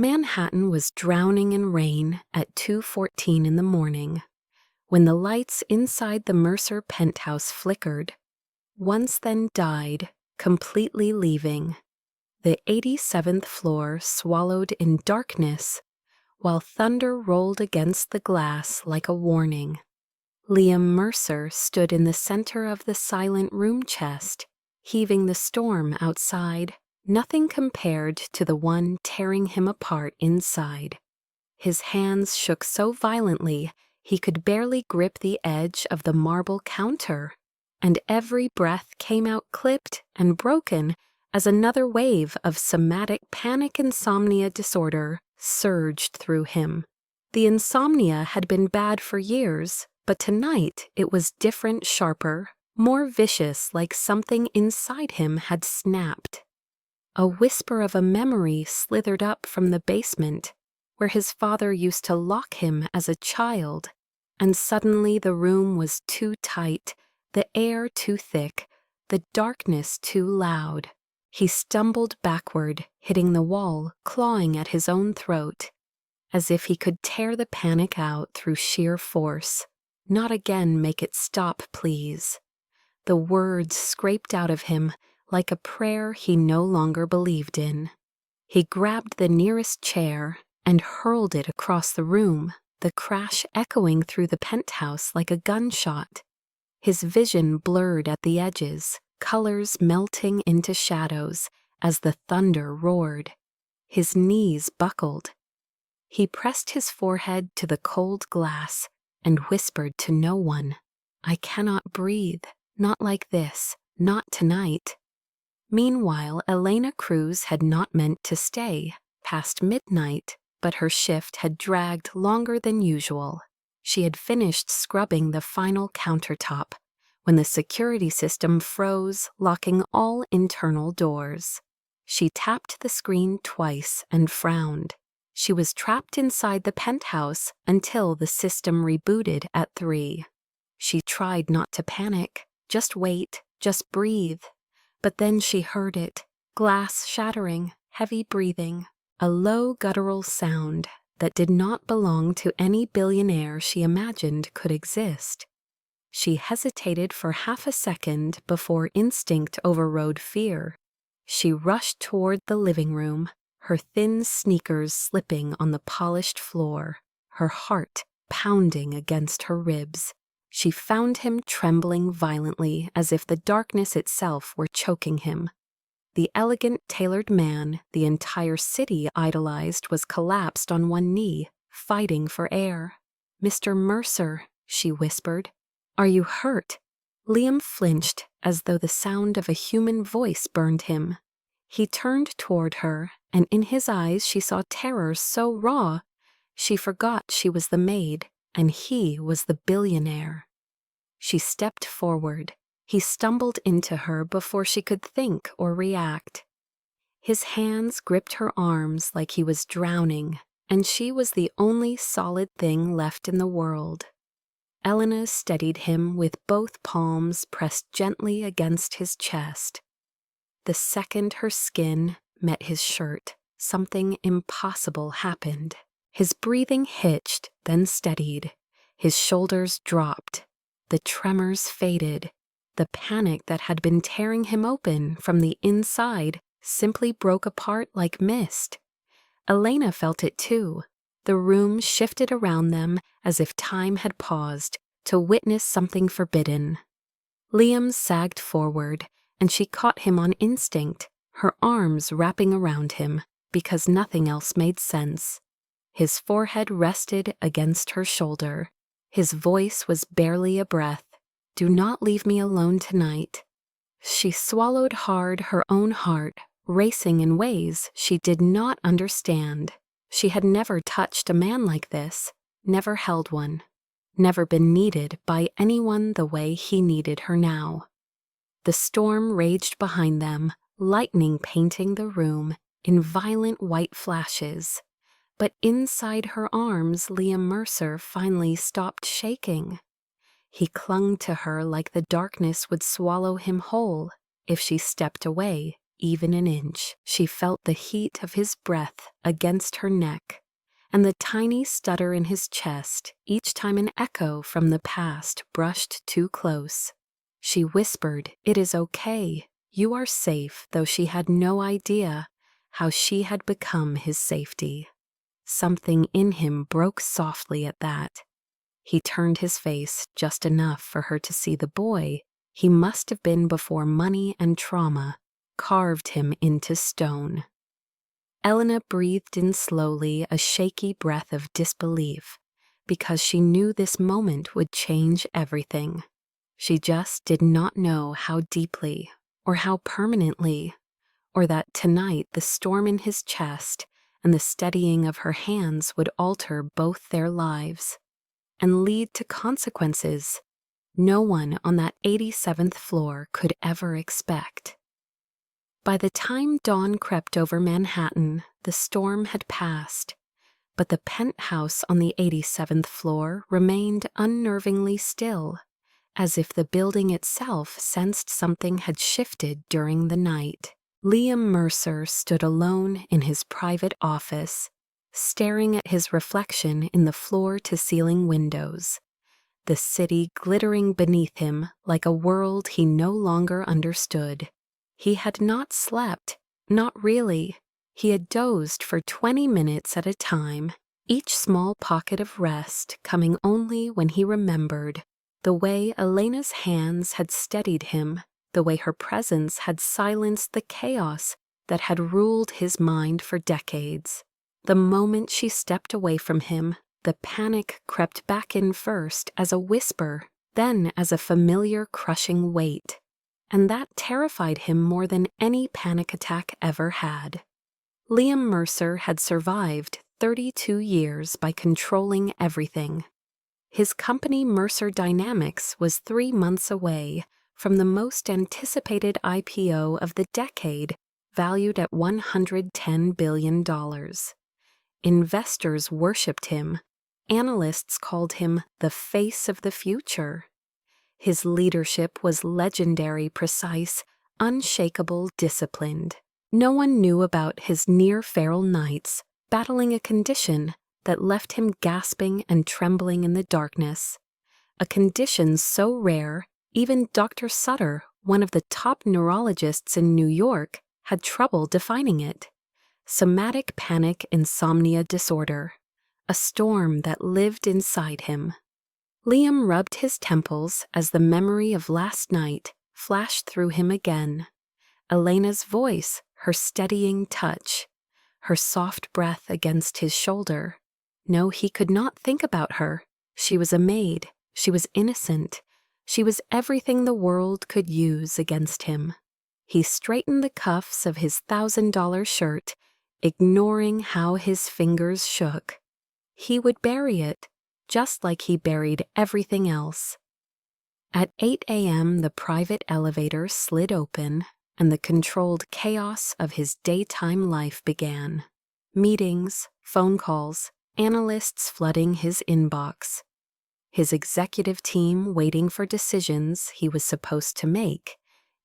Manhattan was drowning in rain at 2:14 in the morning when the lights inside the Mercer penthouse flickered, once then died, completely leaving. The 87th floor swallowed in darkness while thunder rolled against the glass like a warning. Liam Mercer stood in the center of the silent room chest, heaving the storm outside, nothing compared to the one tearing him apart inside. His hands shook so violently he could barely grip the edge of the marble counter, and every breath came out clipped and broken as another wave of somatic panic insomnia disorder surged through him. The insomnia had been bad for years, but tonight it was different, sharper, more vicious, like something inside him had snapped. A whisper of a memory slithered up from the basement, where his father used to lock him as a child, and suddenly the room was too tight, the air too thick, the darkness too loud. He stumbled backward, hitting the wall, clawing at his own throat, as if he could tear the panic out through sheer force. Not again, make it stop, please. The words scraped out of him like a prayer he no longer believed in. He grabbed the nearest chair and hurled it across the room, the crash echoing through the penthouse like a gunshot. His vision blurred at the edges, colors melting into shadows as the thunder roared. His knees buckled. He pressed his forehead to the cold glass and whispered to no one, "I cannot breathe, not like this, not tonight." Meanwhile, Elena Cruz had not meant to stay past midnight, but her shift had dragged longer than usual. She had finished scrubbing the final countertop when the security system froze, locking all internal doors. She tapped the screen twice and frowned. She was trapped inside the penthouse until the system rebooted at 3. She tried not to panic, just wait, just breathe. But then she heard it, glass shattering, heavy breathing, a low guttural sound that did not belong to any billionaire she imagined could exist. She hesitated for half a second before instinct overrode fear. She rushed toward the living room, her thin sneakers slipping on the polished floor, her heart pounding against her ribs. She found him trembling violently as if the darkness itself were choking him. The elegant, tailored man the entire city idolized was collapsed on one knee, fighting for air. "Mr. Mercer," she whispered, "are you hurt?" Liam flinched as though the sound of a human voice burned him. He turned toward her, and in his eyes she saw terror so raw, she forgot she was the maid, and he was the billionaire. She stepped forward. He stumbled into her before she could think or react. His hands gripped her arms like he was drowning, and she was the only solid thing left in the world. Elena steadied him with both palms pressed gently against his chest. The second her skin met his shirt, something impossible happened. His breathing hitched, then steadied. His shoulders dropped. The tremors faded. The panic that had been tearing him open from the inside simply broke apart like mist. Elena felt it too. The room shifted around them as if time had paused to witness something forbidden. Liam sagged forward, and she caught him on instinct, her arms wrapping around him because nothing else made sense. His forehead rested against her shoulder. His voice was barely a breath. "Do not leave me alone tonight." She swallowed hard, her own heart racing in ways she did not understand. She had never touched a man like this, never held one, never been needed by anyone the way he needed her now. The storm raged behind them, lightning painting the room in violent white flashes. But inside her arms, Liam Mercer finally stopped shaking. He clung to her like the darkness would swallow him whole if she stepped away, even an inch. She felt the heat of his breath against her neck, and the tiny stutter in his chest each time an echo from the past brushed too close. She whispered, "It is okay. You are safe," though she had no idea how she had become his safety. Something in him broke softly at that. He turned his face just enough for her to see the boy he must have been before money and trauma carved him into stone. Elena breathed in slowly, a shaky breath of disbelief, because she knew this moment would change everything. She just did not know how deeply, or how permanently, or that tonight the storm in his chest and the steadying of her hands would alter both their lives and lead to consequences no one on that 87th floor could ever expect. By the time dawn crept over Manhattan, the storm had passed, but the penthouse on the 87th floor remained unnervingly still, as if the building itself sensed something had shifted during the night. Liam Mercer stood alone in his private office, staring at his reflection in the floor-to-ceiling windows, the city glittering beneath him like a world he no longer understood. He had not slept, not really. He had dozed for 20 minutes at a time, each small pocket of rest coming only when he remembered the way Elena's hands had steadied him, the way her presence had silenced the chaos that had ruled his mind for decades. The moment she stepped away from him, the panic crept back in first as a whisper, then as a familiar crushing weight, and that terrified him more than any panic attack ever had. Liam Mercer had survived 32 years by controlling everything. His company Mercer Dynamics was 3 months away from the most anticipated IPO of the decade, valued at $110 billion. Investors worshipped him. Analysts called him the face of the future. His leadership was legendary, precise, unshakable, disciplined. No one knew about his near-feral nights, battling a condition that left him gasping and trembling in the darkness. A condition so rare, even Dr. Sutter, one of the top neurologists in New York, had trouble defining it. Somatic panic insomnia disorder. A storm that lived inside him. Liam rubbed his temples as the memory of last night flashed through him again. Elena's voice, her steadying touch, her soft breath against his shoulder. No, he could not think about her. She was a maid. She was innocent. She was everything the world could use against him. He straightened the cuffs of his $1,000 shirt, ignoring how his fingers shook. He would bury it, just like he buried everything else. At 8 a.m., the private elevator slid open, and the controlled chaos of his daytime life began. Meetings, phone calls, analysts flooding his inbox. His executive team waiting for decisions he was supposed to make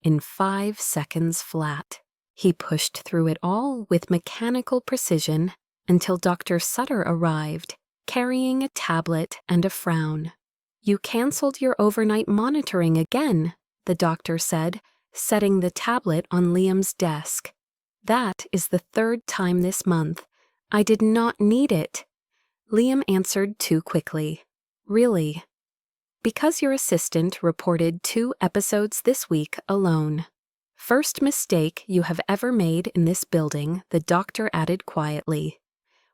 in 5 seconds flat. He pushed through it all with mechanical precision until Dr. Sutter arrived, carrying a tablet and a frown. "You canceled your overnight monitoring again," the doctor said, setting the tablet on Liam's desk. "That is the 3rd time this month. I did not need it." Liam answered too quickly. "Really?" "Because your assistant reported 2 episodes this week alone." "First mistake you have ever made in this building," the doctor added quietly,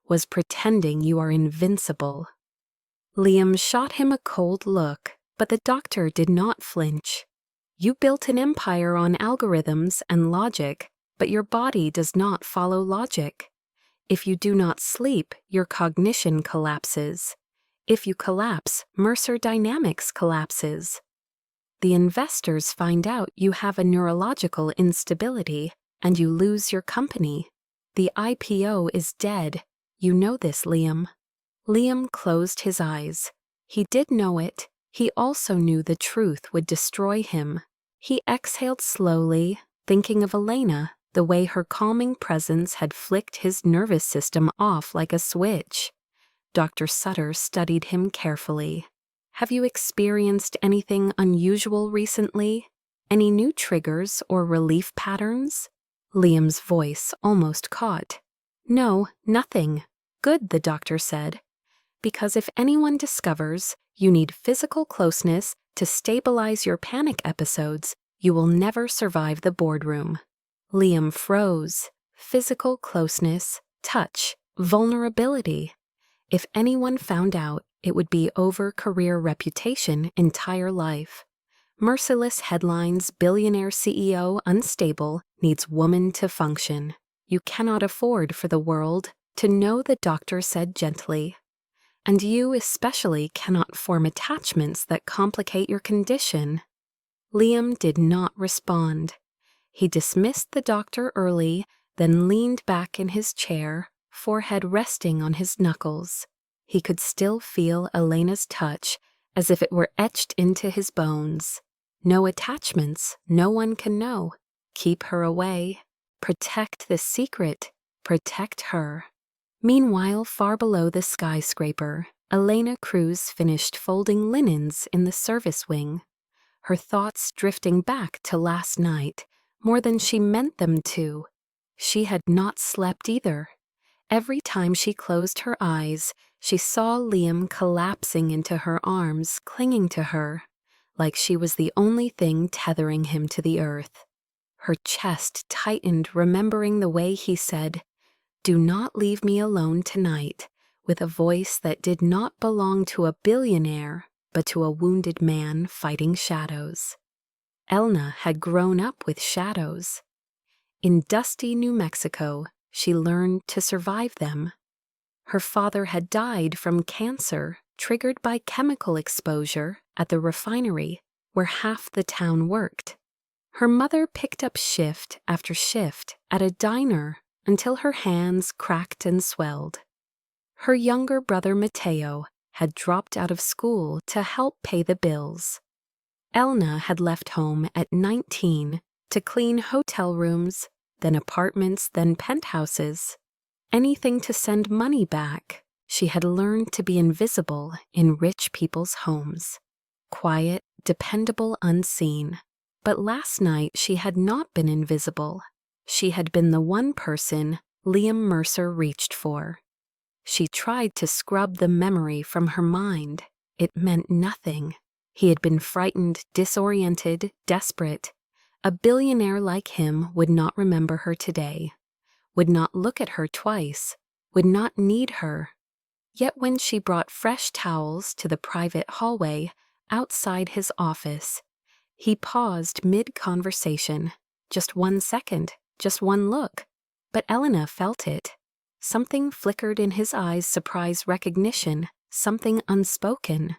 "was pretending you are invincible." Liam shot him a cold look, but the doctor did not flinch. "You built an empire on algorithms and logic, but your body does not follow logic. If you do not sleep, your cognition collapses. If you collapse, Mercer Dynamics collapses. The investors find out you have a neurological instability, and you lose your company. The IPO is dead. You know this, Liam." Liam closed his eyes. He did know it. He also knew the truth would destroy him. He exhaled slowly, thinking of Elena, the way her calming presence had flicked his nervous system off like a switch. Dr. Sutter studied him carefully. "Have you experienced anything unusual recently? Any new triggers or relief patterns?" Liam's voice almost caught. "No, nothing." "Good," the doctor said. "Because if anyone discovers you need physical closeness to stabilize your panic episodes, you will never survive the boardroom." Liam froze. Physical closeness, touch, vulnerability. If anyone found out, it would be over career reputation, entire life. Merciless headlines, billionaire CEO unstable, needs woman to function. "You cannot afford for the world to know," the doctor said gently. "And you especially cannot form attachments that complicate your condition." Liam did not respond. He dismissed the doctor early, then leaned back in his chair, forehead resting on his knuckles. He could still feel Elena's touch, as if it were etched into his bones. No attachments, no one can know. Keep her away. Protect the secret. Protect her. Meanwhile, far below the skyscraper, Elena Cruz finished folding linens in the service wing. Her thoughts drifting back to last night, more than she meant them to. She had not slept either. Every time she closed her eyes, she saw Liam collapsing into her arms, clinging to her, like she was the only thing tethering him to the earth. Her chest tightened, remembering the way he said, "Do not leave me alone tonight," with a voice that did not belong to a billionaire, but to a wounded man fighting shadows. Elna had grown up with shadows. In dusty New Mexico, she learned to survive them. Her father had died from cancer triggered by chemical exposure at the refinery where half the town worked. Her mother picked up shift after shift at a diner until her hands cracked and swelled. Her younger brother Mateo had dropped out of school to help pay the bills. Elna had left home at 19 to clean hotel rooms, then apartments, then penthouses. Anything to send money back. She had learned to be invisible in rich people's homes. Quiet, dependable, unseen. But last night she had not been invisible. She had been the one person Liam Mercer reached for. She tried to scrub the memory from her mind. It meant nothing. He had been frightened, disoriented, desperate. A billionaire like him would not remember her today, would not look at her twice, would not need her. Yet when she brought fresh towels to the private hallway outside his office, he paused mid-conversation. Just 1 second, just one look. But Elena felt it. Something flickered in his eyes, surprise recognition, something unspoken.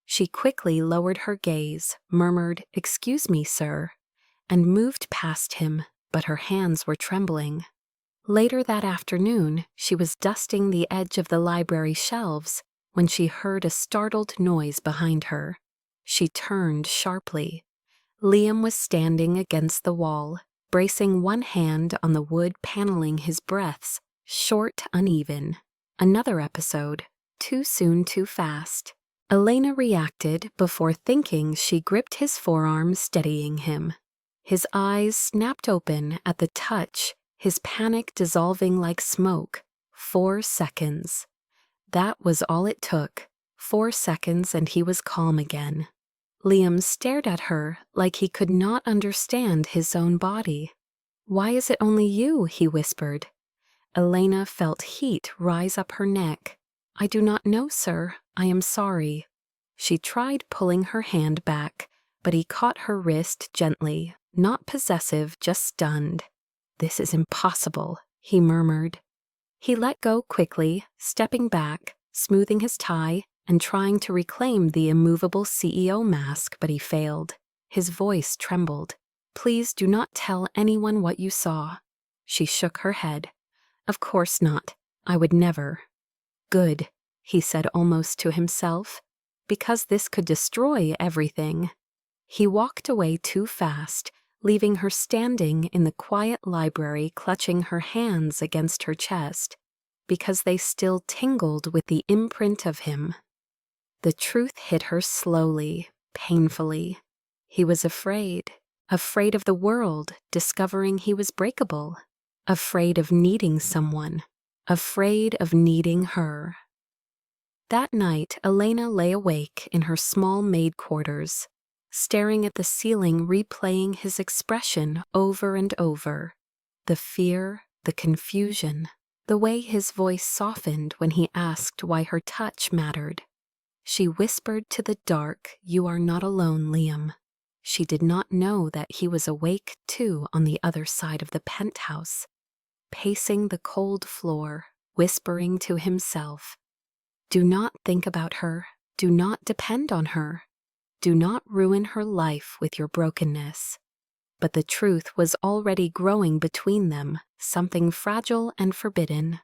She quickly lowered her gaze, murmured, "Excuse me, sir," and moved past him, but her hands were trembling. Later that afternoon, she was dusting the edge of the library shelves when she heard a startled noise behind her. She turned sharply. Liam was standing against the wall, bracing one hand on the wood paneling his breaths, short, uneven. Another episode. Too soon, too fast. Elena reacted before thinking. She gripped his forearm, steadying him. His eyes snapped open at the touch, his panic dissolving like smoke. 4 seconds. That was all it took. 4 seconds and he was calm again. Liam stared at her like he could not understand his own body. "Why is it only you?" he whispered. Elena felt heat rise up her neck. "I do not know, sir. I am sorry." She tried pulling her hand back, but he caught her wrist gently, not possessive, just stunned. "This is impossible," he murmured. He let go quickly, stepping back, smoothing his tie, and trying to reclaim the immovable CEO mask, but he failed. His voice trembled. "Please do not tell anyone what you saw." She shook her head. "Of course not. I would never." "Good," he said almost to himself, because this could destroy everything. He walked away too fast, leaving her standing in the quiet library clutching her hands against her chest, because they still tingled with the imprint of him. The truth hit her slowly, painfully. He was afraid of the world discovering he was breakable, afraid of needing someone, afraid of needing her. That night, Elena lay awake in her small maid quarters, staring at the ceiling, replaying his expression over and over. The fear, the confusion, the way his voice softened when he asked why her touch mattered. She whispered to the dark, "You are not alone, Liam." She did not know that he was awake, too, on the other side of the penthouse, pacing the cold floor, whispering to himself, "Do not think about her. Do not depend on her. Do not ruin her life with your brokenness." But the truth was already growing between them, something fragile and forbidden.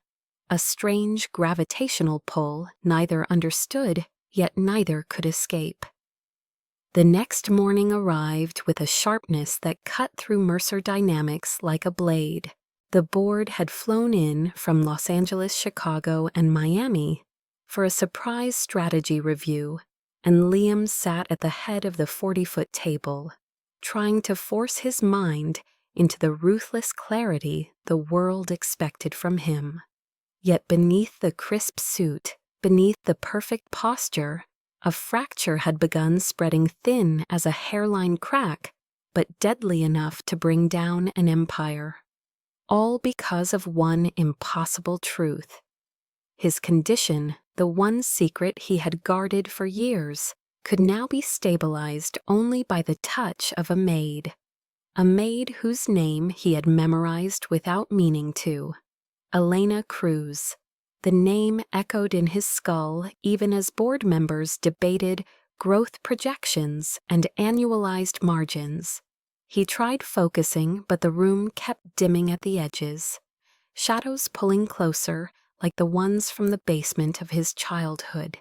A strange gravitational pull neither understood, yet neither could escape. The next morning arrived with a sharpness that cut through Mercer Dynamics like a blade. The board had flown in from Los Angeles, Chicago, and Miami for a surprise strategy review, and Liam sat at the head of the 40-foot table, trying to force his mind into the ruthless clarity the world expected from him. Yet beneath the crisp suit, beneath the perfect posture, a fracture had begun spreading thin as a hairline crack, but deadly enough to bring down an empire. All because of one impossible truth. His condition, the one secret he had guarded for years, could now be stabilized only by the touch of a maid whose name he had memorized without meaning to. Elena Cruz. The name echoed in his skull even as board members debated growth projections and annualized margins. He tried focusing, but the room kept dimming at the edges, shadows pulling closer like the ones from the basement of his childhood.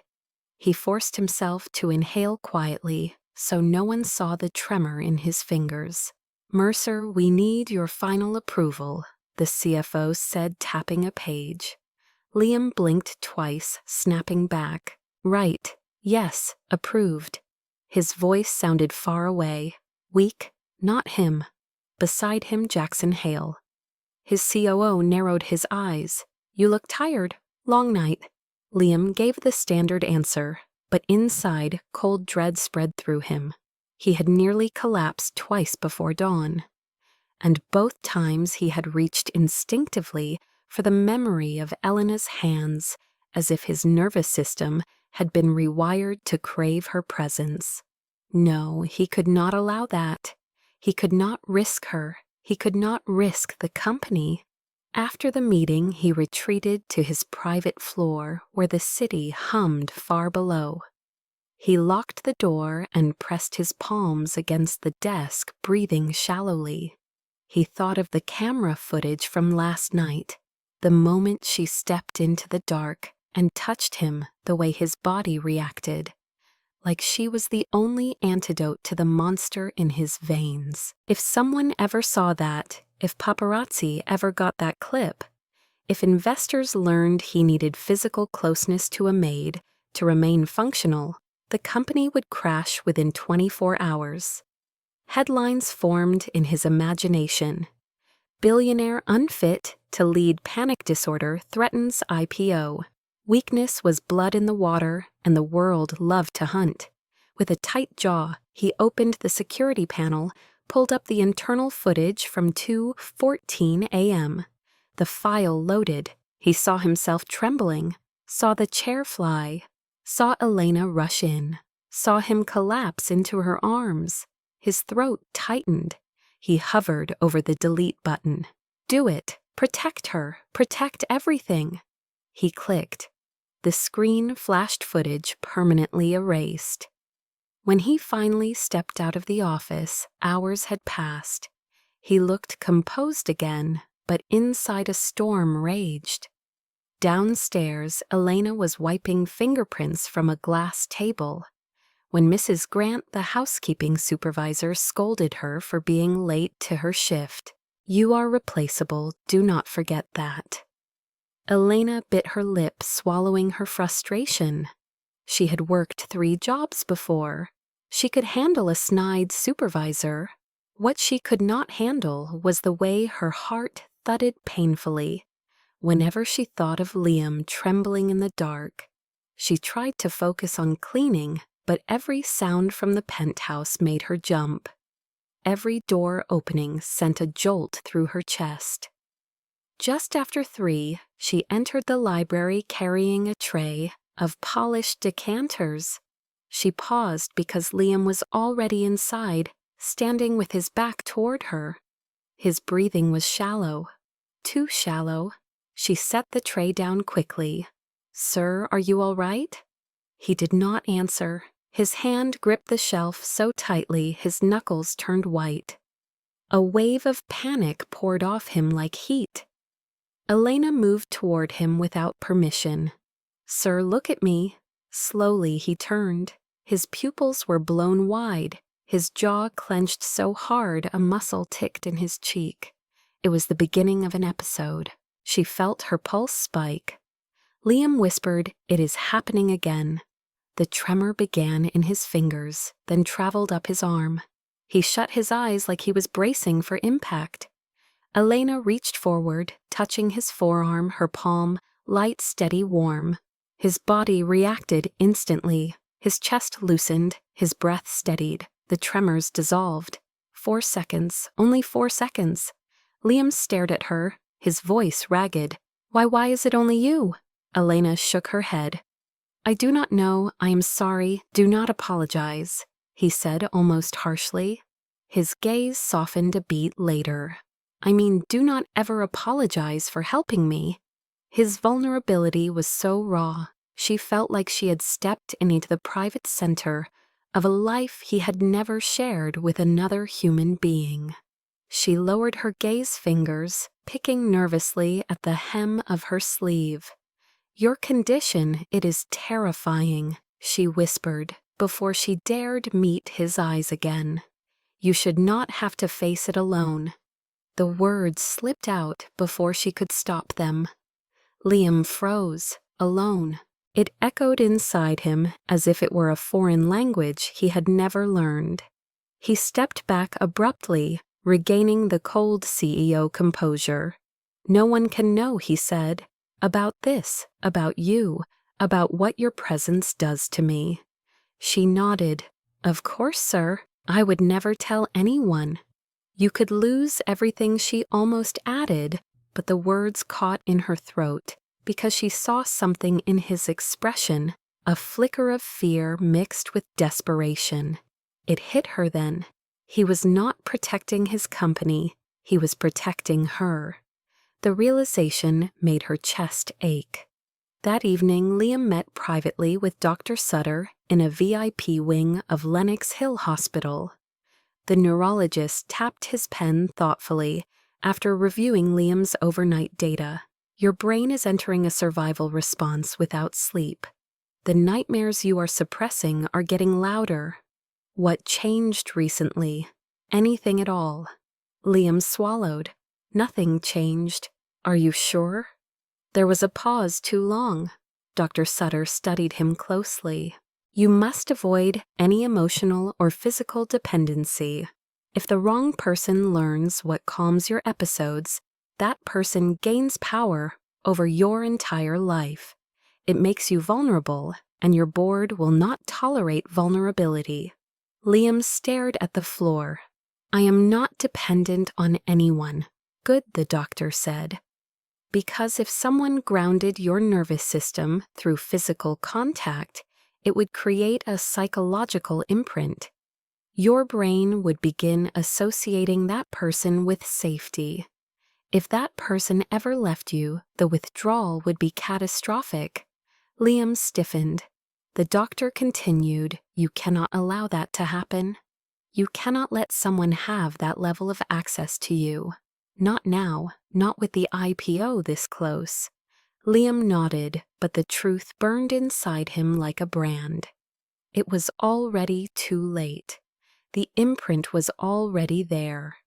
He forced himself to inhale quietly so no one saw the tremor in his fingers. "Mercer, we need your final approval," the CFO said, tapping a page. Liam blinked twice, snapping back. "Right, yes, approved." His voice sounded far away, weak, not him. Beside him, Jackson Hale. His COO narrowed his eyes. "You look tired. Long night." Liam gave the standard answer, but inside, cold dread spread through him. He had nearly collapsed twice before dawn, and both times he had reached instinctively for the memory of Elena's hands, as if his nervous system had been rewired to crave her presence. No, he could not allow that. He could not risk her. He could not risk the company. After the meeting, he retreated to his private floor where the city hummed far below. He locked the door and pressed his palms against the desk, breathing shallowly. He thought of the camera footage from last night, the moment she stepped into the dark and touched him, the way his body reacted, like she was the only antidote to the monster in his veins. If someone ever saw that, if paparazzi ever got that clip, if investors learned he needed physical closeness to a maid to remain functional, the company would crash within 24 hours. Headlines formed in his imagination. Billionaire unfit to lead panic disorder threatens IPO. Weakness was blood in the water, and the world loved to hunt. With a tight jaw, he opened the security panel, pulled up the internal footage from 2:14 a.m. The file loaded. He saw himself trembling, saw the chair fly, saw Elena rush in, saw him collapse into her arms. His throat tightened. He hovered over the delete button. Do it. Protect her. Protect everything. He clicked. The screen flashed footage permanently erased. When he finally stepped out of the office, hours had passed. He looked composed again, but inside a storm raged. Downstairs, Elena was wiping fingerprints from a glass table. when Mrs. Grant, the housekeeping supervisor, scolded her for being late to her shift. "You are replaceable, do not forget that." Elena bit her lip, swallowing her frustration. She had worked 3 jobs before. She could handle a snide supervisor. What she could not handle was the way her heart thudded painfully whenever she thought of Liam trembling in the dark. She tried to focus on cleaning, but every sound from the penthouse made her jump. Every door opening sent a jolt through her chest. Just after 3, she entered the library carrying a tray of polished decanters. She paused because Liam was already inside, standing with his back toward her. His breathing was shallow, too shallow. She set the tray down quickly. "Sir, are you all right?" He did not answer. His hand gripped the shelf so tightly his knuckles turned white. A wave of panic poured off him like heat. Elena moved toward him without permission. "Sir, look at me." Slowly he turned. His pupils were blown wide. His jaw clenched so hard a muscle ticked in his cheek. It was the beginning of an episode. She felt her pulse spike. Liam whispered, "It is happening again." The tremor began in his fingers, then traveled up his arm. He shut his eyes like he was bracing for impact. Elena reached forward, touching his forearm, her palm, light, steady, warm. His body reacted instantly. His chest loosened, his breath steadied, the tremors dissolved. 4 seconds, only 4 seconds. Liam stared at her, his voice ragged. Why is it only you?" Elena shook her head. "I do not know, I am sorry, do not apologize," he said almost harshly. His gaze softened a beat later. "I mean, do not ever apologize for helping me." His vulnerability was so raw. She felt like she had stepped into the private center of a life he had never shared with another human being. She lowered her gaze fingers, picking nervously at the hem of her sleeve. "Your condition, it is terrifying," she whispered, before she dared meet his eyes again. "You should not have to face it alone." The words slipped out before she could stop them. Liam froze, alone. It echoed inside him as if it were a foreign language he had never learned. He stepped back abruptly, regaining the cold CEO composure. "No one can know," he said, "about this, about you, about what your presence does to me." She nodded. "Of course, sir. I would never tell anyone." "You could lose everything," she almost added, but the words caught in her throat because she saw something in his expression, a flicker of fear mixed with desperation. It hit her then. He was not protecting his company, he was protecting her. The realization made her chest ache. That evening, Liam met privately with Dr. Sutter in a VIP wing of Lenox Hill Hospital. The neurologist tapped his pen thoughtfully after reviewing Liam's overnight data. "Your brain is entering a survival response without sleep. The nightmares you are suppressing are getting louder." "What changed recently?" "Anything at all?" Liam swallowed. "Nothing changed." "Are you sure?" There was a pause too long. Dr. Sutter studied him closely. "You must avoid any emotional or physical dependency. If the wrong person learns what calms your episodes, that person gains power over your entire life. It makes you vulnerable, and your board will not tolerate vulnerability." Liam stared at the floor. "I am not dependent on anyone." "Good," the doctor said. "Because if someone grounded your nervous system through physical contact, it would create a psychological imprint. Your brain would begin associating that person with safety. If that person ever left you, the withdrawal would be catastrophic." Liam stiffened. The doctor continued, "You cannot allow that to happen. You cannot let someone have that level of access to you. Not now, not with the IPO this close." Liam nodded, but the truth burned inside him like a brand. It was already too late. The imprint was already there.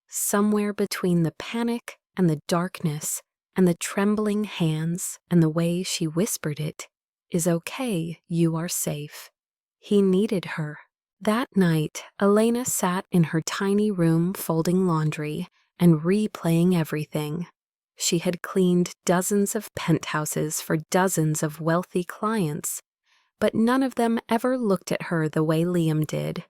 Somewhere between the panic and the darkness and the trembling hands and the way she whispered it, "Is okay, you are safe." He needed her. That night, Elena sat in her tiny room folding laundry and replaying everything. She had cleaned dozens of penthouses for dozens of wealthy clients, but none of them ever looked at her the way Liam did.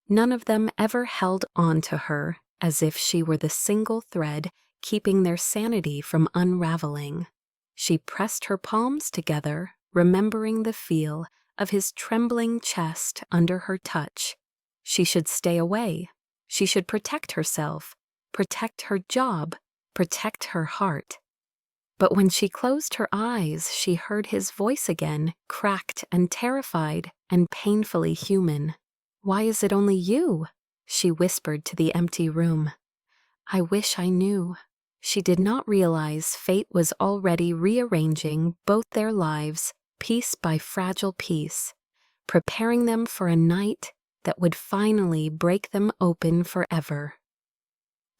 None of them ever held on to her as if she were the single thread keeping their sanity from unraveling. She pressed her palms together, remembering the feel of his trembling chest under her touch. She should stay away. She should protect herself, protect her job, protect her heart. But when she closed her eyes, she heard his voice again, cracked and terrified and painfully human. "Why is it only you?" she whispered to the empty room. "I wish I knew." She did not realize fate was already rearranging both their lives, piece by fragile piece, preparing them for a night that would finally break them open forever.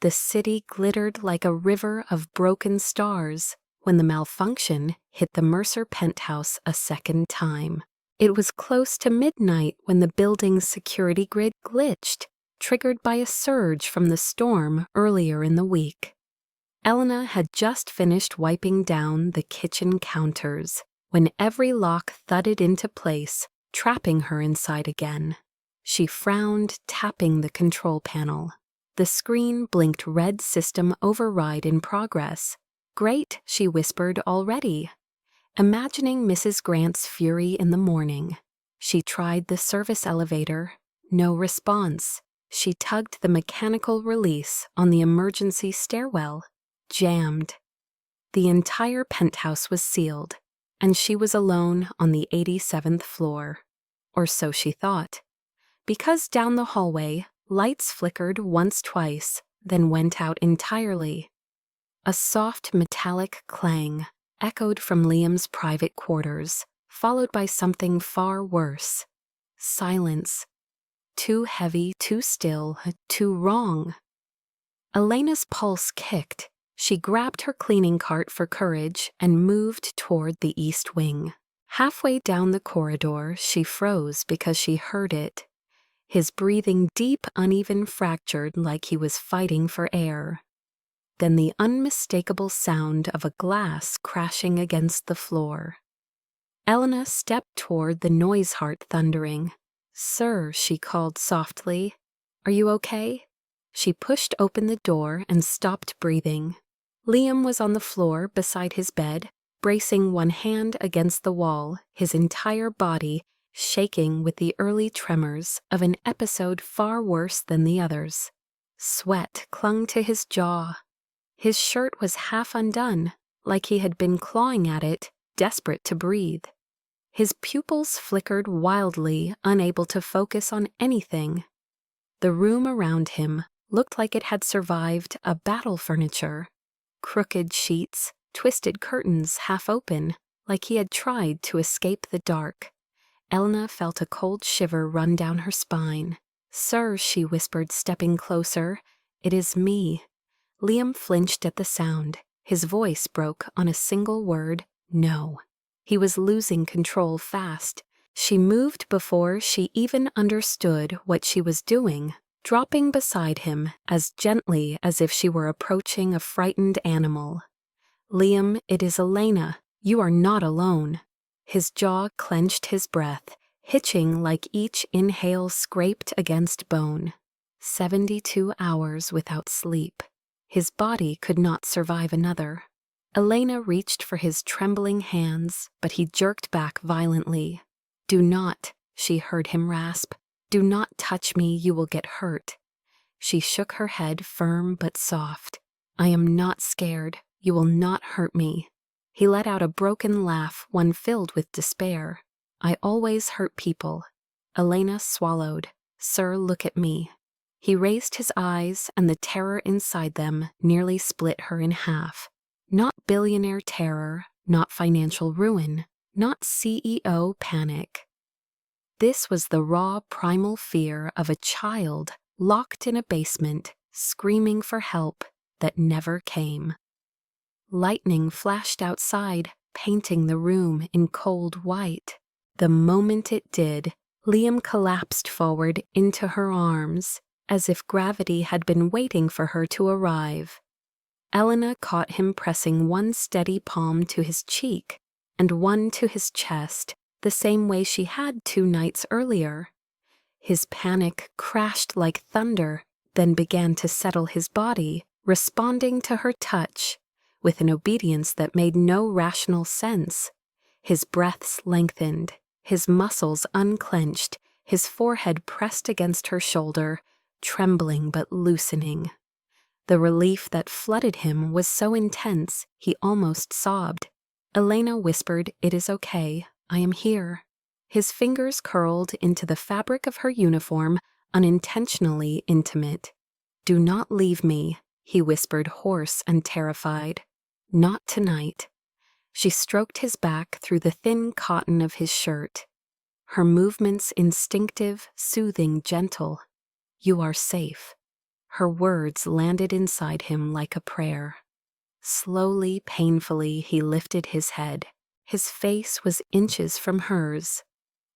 The city glittered like a river of broken stars when the malfunction hit the Mercer penthouse a second time. It was close to midnight when the building's security grid glitched, triggered by a surge from the storm earlier in the week. Elena had just finished wiping down the kitchen counters when every lock thudded into place, trapping her inside again. She frowned, tapping the control panel. The screen blinked red system override in progress. "Great," she whispered already, imagining Mrs. Grant's fury in the morning. She tried the service elevator. No response. She tugged the mechanical release on the emergency stairwell. Jammed. The entire penthouse was sealed, and she was alone on the 87th floor. Or so she thought. Because down the hallway, lights flickered once twice, then went out entirely. A soft metallic clang echoed from Liam's private quarters, followed by something far worse. Silence. Too heavy, too still, too wrong. Elena's pulse kicked. She grabbed her cleaning cart for courage and moved toward the east wing. Halfway down the corridor, she froze because she heard it. His breathing deep, uneven, fractured like he was fighting for air. Then the unmistakable sound of a glass crashing against the floor. Elena stepped toward the noise heart thundering. "Sir," she called softly. "Are you okay?" She pushed open the door and stopped breathing. Liam was on the floor beside his bed, bracing one hand against the wall, his entire body shaking with the early tremors of an episode far worse than the others. Sweat clung to his jaw. His shirt was half undone, like he had been clawing at it, desperate to breathe. His pupils flickered wildly, unable to focus on anything. The room around him looked like it had survived a battle furniture. Crooked sheets, twisted curtains half open, like he had tried to escape the dark. Elena felt a cold shiver run down her spine. "Sir," she whispered, stepping closer, "it is me." Liam flinched at the sound. His voice broke on a single word, "No." He was losing control fast. She moved before she even understood what she was doing, dropping beside him as gently as if she were approaching a frightened animal. "Liam, it is Elena. You are not alone." His jaw clenched, his breath hitching like each inhale scraped against bone. 72 hours without sleep. His body could not survive another. Elena reached for his trembling hands, but he jerked back violently. "Do not," she heard him rasp. "Do not touch me, you will get hurt." She shook her head, firm but soft. "I am not scared. You will not hurt me." He let out a broken laugh, one filled with despair. "I always hurt people." Elena swallowed. "Sir, look at me." He raised his eyes, and the terror inside them nearly split her in half. Not billionaire terror, not financial ruin, not CEO panic. This was the raw, primal fear of a child locked in a basement, screaming for help that never came. Lightning flashed outside, painting the room in cold white. The moment it did, Liam collapsed forward into her arms, as if gravity had been waiting for her to arrive. Elena caught him pressing one steady palm to his cheek and one to his chest, the same way she had 2 nights earlier. His panic crashed like thunder, then began to settle his body, responding to her touch, with an obedience that made no rational sense. His breaths lengthened, his muscles unclenched, his forehead pressed against her shoulder, trembling but loosening. The relief that flooded him was so intense he almost sobbed. Elena whispered, "It is okay, I am here." His fingers curled into the fabric of her uniform, unintentionally intimate. "Do not leave me," he whispered, hoarse and terrified. "Not tonight." She stroked his back through the thin cotton of his shirt. Her movements instinctive, soothing, gentle. "You are safe." Her words landed inside him like a prayer. Slowly, painfully, he lifted his head. His face was inches from hers.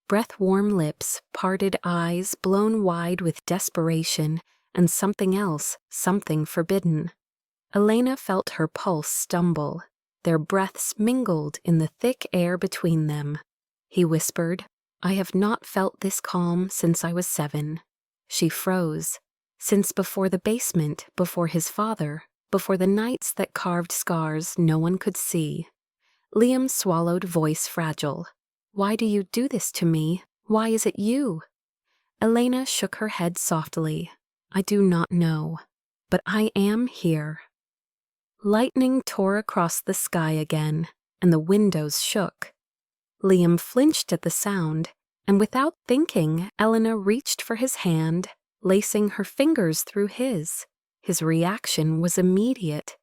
Breath-warm lips, parted eyes blown wide with desperation, and something else, something forbidden. Elena felt her pulse stumble. Their breaths mingled in the thick air between them. He whispered, "I have not felt this calm since I was 7. She froze. Since before the basement, before his father, before the nights that carved scars no one could see. Liam's swallowed voice fragile. "Why do you do this to me? Why is it you?" Elena shook her head softly. "I do not know, but I am here." Lightning tore across the sky again, and the windows shook. Liam flinched at the sound, and without thinking, Elena reached for his hand, lacing her fingers through his. His reaction was immediate.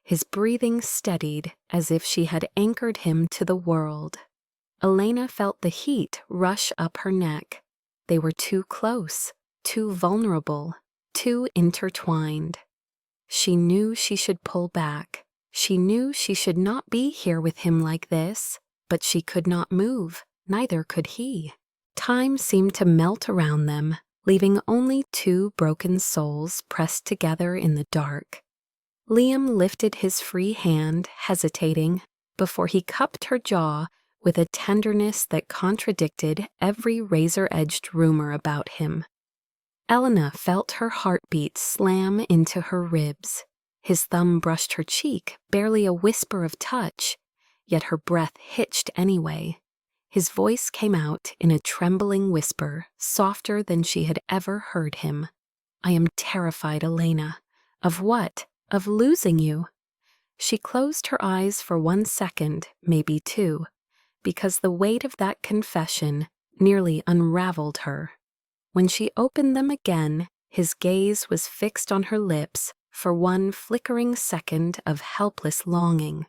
His breathing steadied as if she had anchored him to the world. Elena felt the heat rush up her neck. They were too close, too vulnerable, too intertwined. She knew she should pull back. She knew she should not be here with him like this, but she could not move, neither could he. Time seemed to melt around them, leaving only 2 broken souls pressed together in the dark. Liam lifted his free hand, hesitating, before he cupped her jaw with a tenderness that contradicted every razor-edged rumor about him. Elena felt her heartbeat slam into her ribs. His thumb brushed her cheek, barely a whisper of touch, yet her breath hitched anyway. His voice came out in a trembling whisper, softer than she had ever heard him. "I am terrified, Elena." "Of what?" "Of losing you." She closed her eyes for 1 second, maybe 2, because the weight of that confession nearly unraveled her. When she opened them again, his gaze was fixed on her lips for 1 flickering second of helpless longing.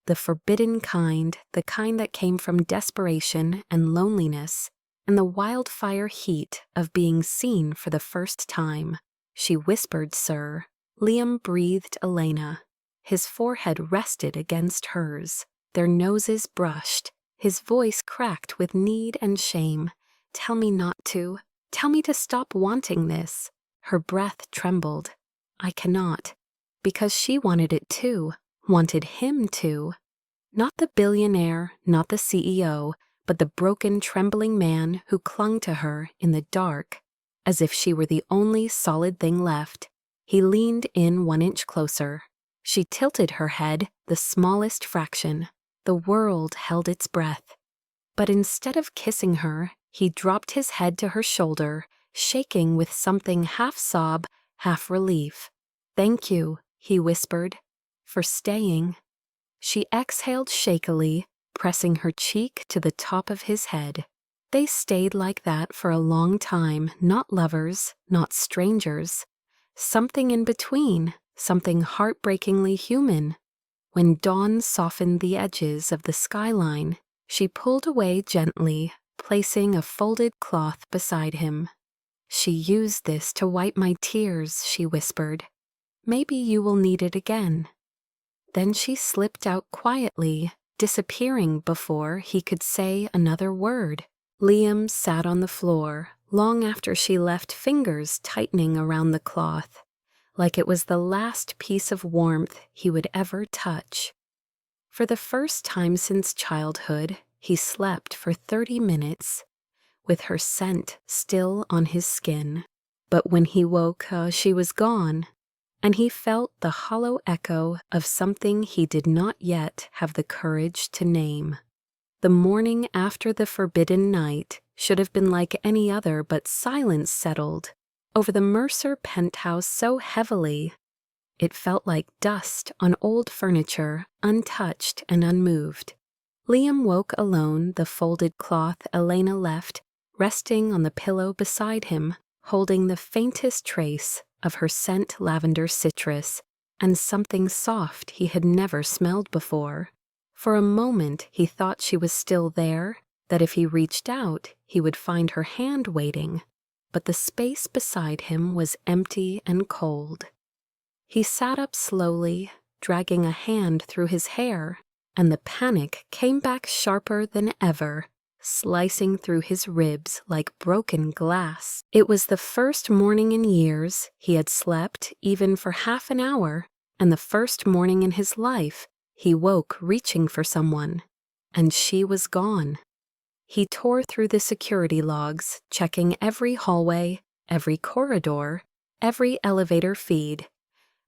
The forbidden kind, the kind that came from desperation and loneliness, and the wildfire heat of being seen for the first time. She whispered, "Sir." Liam breathed Elena. His forehead rested against hers. Their noses brushed. His voice cracked with need and shame. "Tell me not to. Tell me to stop wanting this." Her breath trembled. "I cannot." Because she wanted it too. Wanted him to. Not the billionaire, not the CEO, but the broken, trembling man who clung to her in the dark, as if she were the only solid thing left. He leaned in 1 inch closer. She tilted her head, the smallest fraction. The world held its breath. But instead of kissing her, he dropped his head to her shoulder, shaking with something half sob, half relief. "Thank you," he whispered, "for staying." She exhaled shakily, pressing her cheek to the top of his head. They stayed like that for a long time, not lovers, not strangers. Something in between, something heartbreakingly human. When dawn softened the edges of the skyline, she pulled away gently, placing a folded cloth beside him. "She used this to wipe my tears," she whispered. "Maybe you will need it again." Then she slipped out quietly, disappearing before he could say another word. Liam sat on the floor long after she left, fingers tightening around the cloth, like it was the last piece of warmth he would ever touch. For the first time since childhood, he slept for 30 minutes, with her scent still on his skin. But when he woke, she was gone, and he felt the hollow echo of something he did not yet have the courage to name. The morning after the forbidden night should have been like any other, but silence settled over the Mercer penthouse so heavily it felt like dust on old furniture, untouched and unmoved. Liam woke alone, the folded cloth Elena left resting on the pillow beside him, holding the faintest trace of her scent, lavender citrus, and something soft he had never smelled before. For a moment he thought she was still there, that if he reached out he would find her hand waiting, but the space beside him was empty and cold. He sat up slowly, dragging a hand through his hair, and the panic came back sharper than ever, slicing through his ribs like broken glass. It was the first morning in years he had slept even for half an hour, and the first morning in his life he woke reaching for someone, and she was gone. He tore through the security logs, checking every hallway, every corridor, every elevator feed,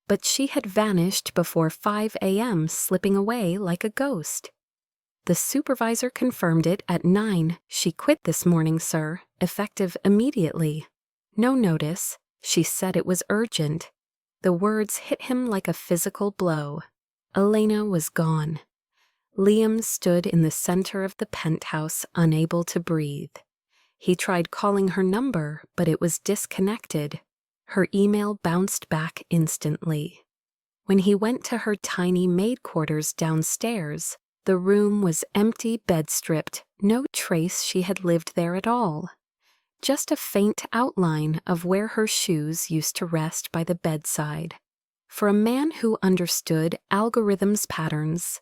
but she had vanished before 5 a.m., slipping away like a ghost. The supervisor confirmed it at 9. "She quit this morning, sir, effective immediately. No notice. She said it was urgent." The words hit him like a physical blow. Elena was gone. Liam stood in the center of the penthouse, unable to breathe. He tried calling her number, but it was disconnected. Her email bounced back instantly. When he went to her tiny maid quarters downstairs, the room was empty, bed-stripped, no trace she had lived there at all. Just a faint outline of where her shoes used to rest by the bedside. For a man who understood algorithms' patterns,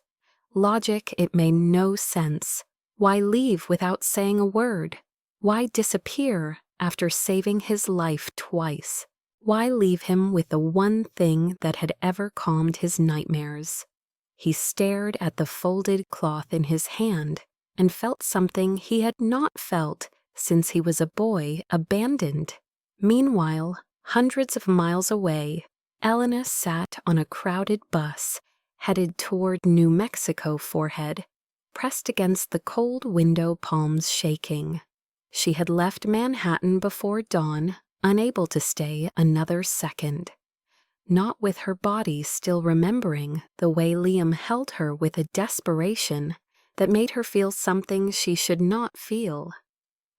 logic, it made no sense. Why leave without saying a word? Why disappear after saving his life twice? Why leave him with the one thing that had ever calmed his nightmares? He stared at the folded cloth in his hand and felt something he had not felt since he was a boy, abandoned. Meanwhile, hundreds of miles away, Elena sat on a crowded bus, headed toward New Mexico, forehead pressed against the cold window, palms shaking. She had left Manhattan before dawn, unable to stay another second. Not with her body still remembering the way Liam held her with a desperation that made her feel something she should not feel.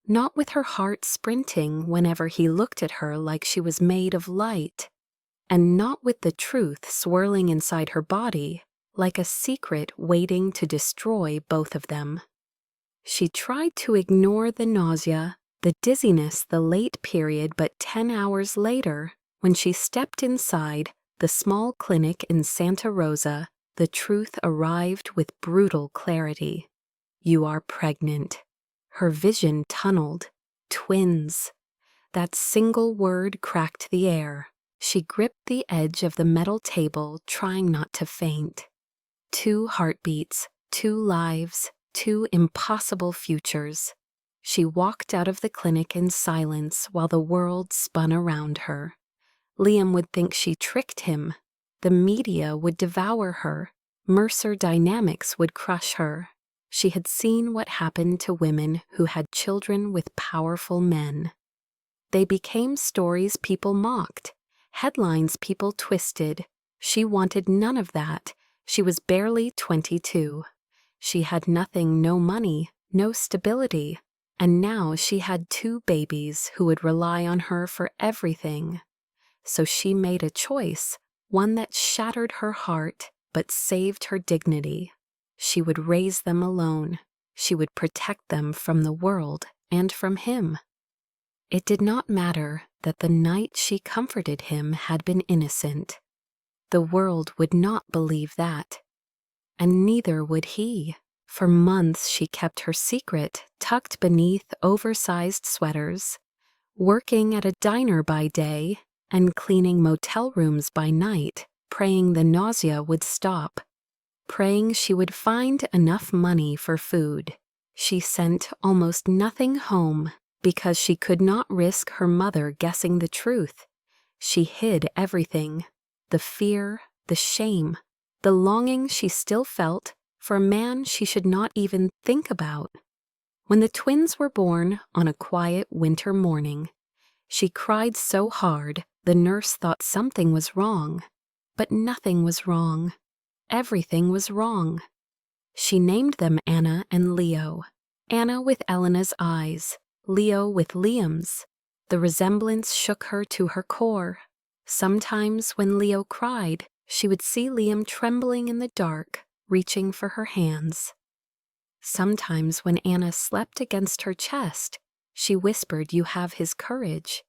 Not with her heart sprinting whenever he looked at her like she was made of light. And not with the truth swirling inside her body like a secret waiting to destroy both of them. She tried to ignore the nausea, the dizziness, the late period, but 10 hours later, when she stepped inside the small clinic in Santa Rosa, the truth arrived with brutal clarity. "You are pregnant." Her vision tunneled. Twins. That single word cracked the air. She gripped the edge of the metal table, trying not to faint. 2 heartbeats, 2 lives, 2 impossible futures. She walked out of the clinic in silence while the world spun around her. Liam would think she tricked him. The media would devour her. Mercer Dynamics would crush her. She had seen what happened to women who had children with powerful men. They became stories people mocked, headlines people twisted. She wanted none of that. She was barely 22. She had nothing, no money, no stability, and now she had 2 babies who would rely on her for everything. So she made a choice, one that shattered her heart but saved her dignity. She would raise them alone. she would protect them from the world and from him. It did not matter that the night she comforted him had been innocent. The world would not believe that. And neither would he. For months she kept her secret tucked beneath oversized sweaters, working at a diner by day and cleaning motel rooms by night, praying the nausea would stop, praying she would find enough money for food. She sent almost nothing home because she could not risk her mother guessing the truth. She hid everything, the fear, the shame, the longing she still felt for a man she should not even think about. When the twins were born on a quiet winter morning, she cried so hard the nurse thought something was wrong. But nothing was wrong. Everything was wrong. She named them Anna and Leo. Anna with Elena's eyes, Leo with Liam's. The resemblance shook her to her core. Sometimes when Leo cried, she would see Liam trembling in the dark, reaching for her hands. Sometimes when Anna slept against her chest, she whispered, "You have his courage."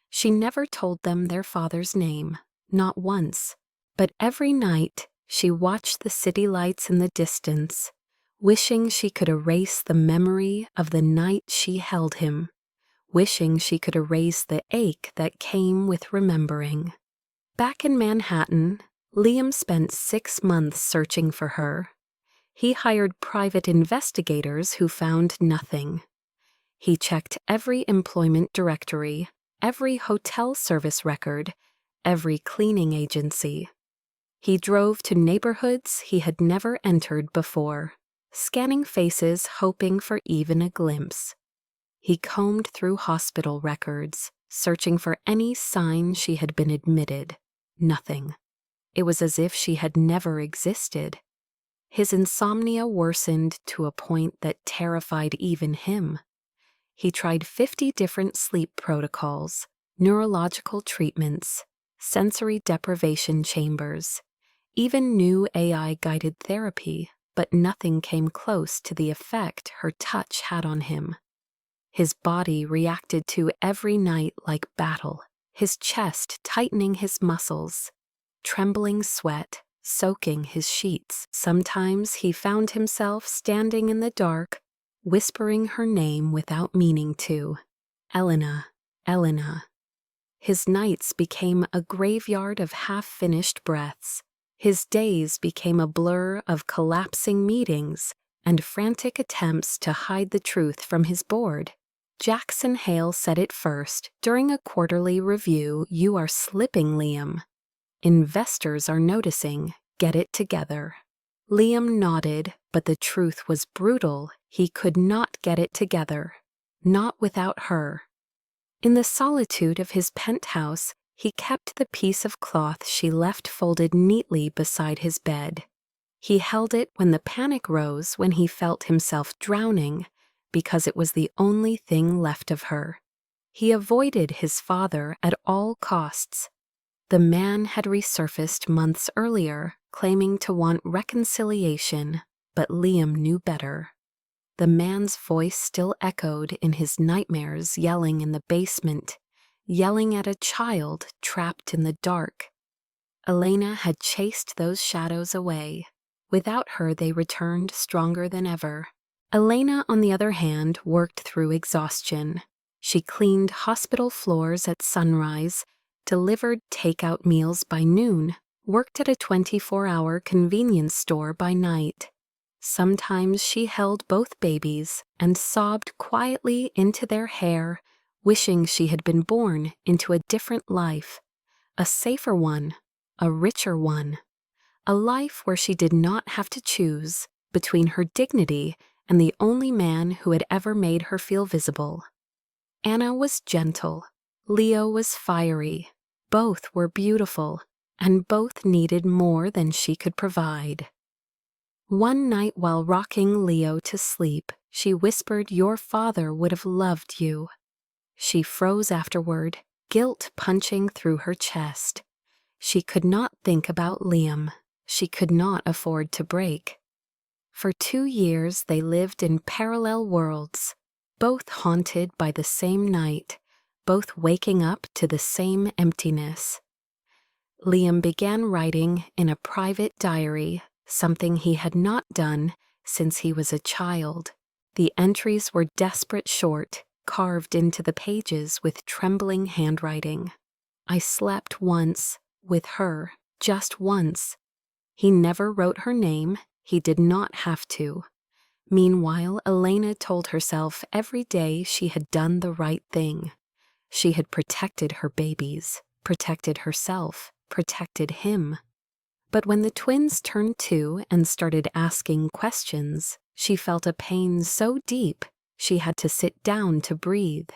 She never told them their father's name, not once. But every night she watched the city lights in the distance, wishing she could erase the memory of the night she held him, wishing she could erase the ache that came with remembering. Back in Manhattan, Liam spent 6 months searching for her. He hired private investigators who found nothing. He checked every employment directory, every hotel service record, every cleaning agency. He drove to neighborhoods he had never entered before, scanning faces hoping for even a glimpse. He combed through hospital records, searching for any sign she had been admitted. Nothing. It was as if she had never existed. His insomnia worsened to a point that terrified even him. He tried 50 different sleep protocols, neurological treatments, sensory deprivation chambers, even new AI-guided therapy, but nothing came close to the effect her touch had on him. His body reacted to every night like battle, his chest tightening his muscles, trembling sweat soaking his sheets. Sometimes he found himself standing in the dark, whispering her name without meaning to. Elena, Elena. His nights became a graveyard of half-finished breaths. His days became a blur of collapsing meetings and frantic attempts to hide the truth from his board. Jackson Hale said it first during a quarterly review, "You are slipping, Liam. Investors are noticing. Get it together." Liam nodded, but the truth was brutal. He could not get it together. Not without her. In the solitude of his penthouse, he kept the piece of cloth she left folded neatly beside his bed. He held it when the panic rose, when he felt himself drowning, because it was the only thing left of her. He avoided his father at all costs. The man had resurfaced months earlier, claiming to want reconciliation, but Liam knew better. The man's voice still echoed in his nightmares, yelling in the basement, yelling at a child trapped in the dark. Elena had chased those shadows away. Without her, they returned stronger than ever. Elena, on the other hand, worked through exhaustion. She cleaned hospital floors at sunrise, delivered takeout meals by noon, worked at a 24-hour convenience store by night. Sometimes she held both babies and sobbed quietly into their hair, wishing she had been born into a different life, a safer one, a richer one, a life where she did not have to choose between her dignity and the only man who had ever made her feel visible. Anna was gentle. Leo was fiery. Both were beautiful, and both needed more than she could provide. One night while rocking Leo to sleep, she whispered, "Your father would have loved you." She froze afterward, guilt punching through her chest. She could not think about Liam. She could not afford to break. For 2 years they lived in parallel worlds, both haunted by the same night, both waking up to the same emptiness. Liam began writing in a private diary, something he had not done since he was a child. The entries were desperate short, carved into the pages with trembling handwriting. I slept once, with her, just once. He never wrote her name, he did not have to. Meanwhile, Elena told herself every day she had done the right thing. She had protected her babies, protected herself, protected him. But when the twins turned 2 and started asking questions, she felt a pain so deep she had to sit down to breathe.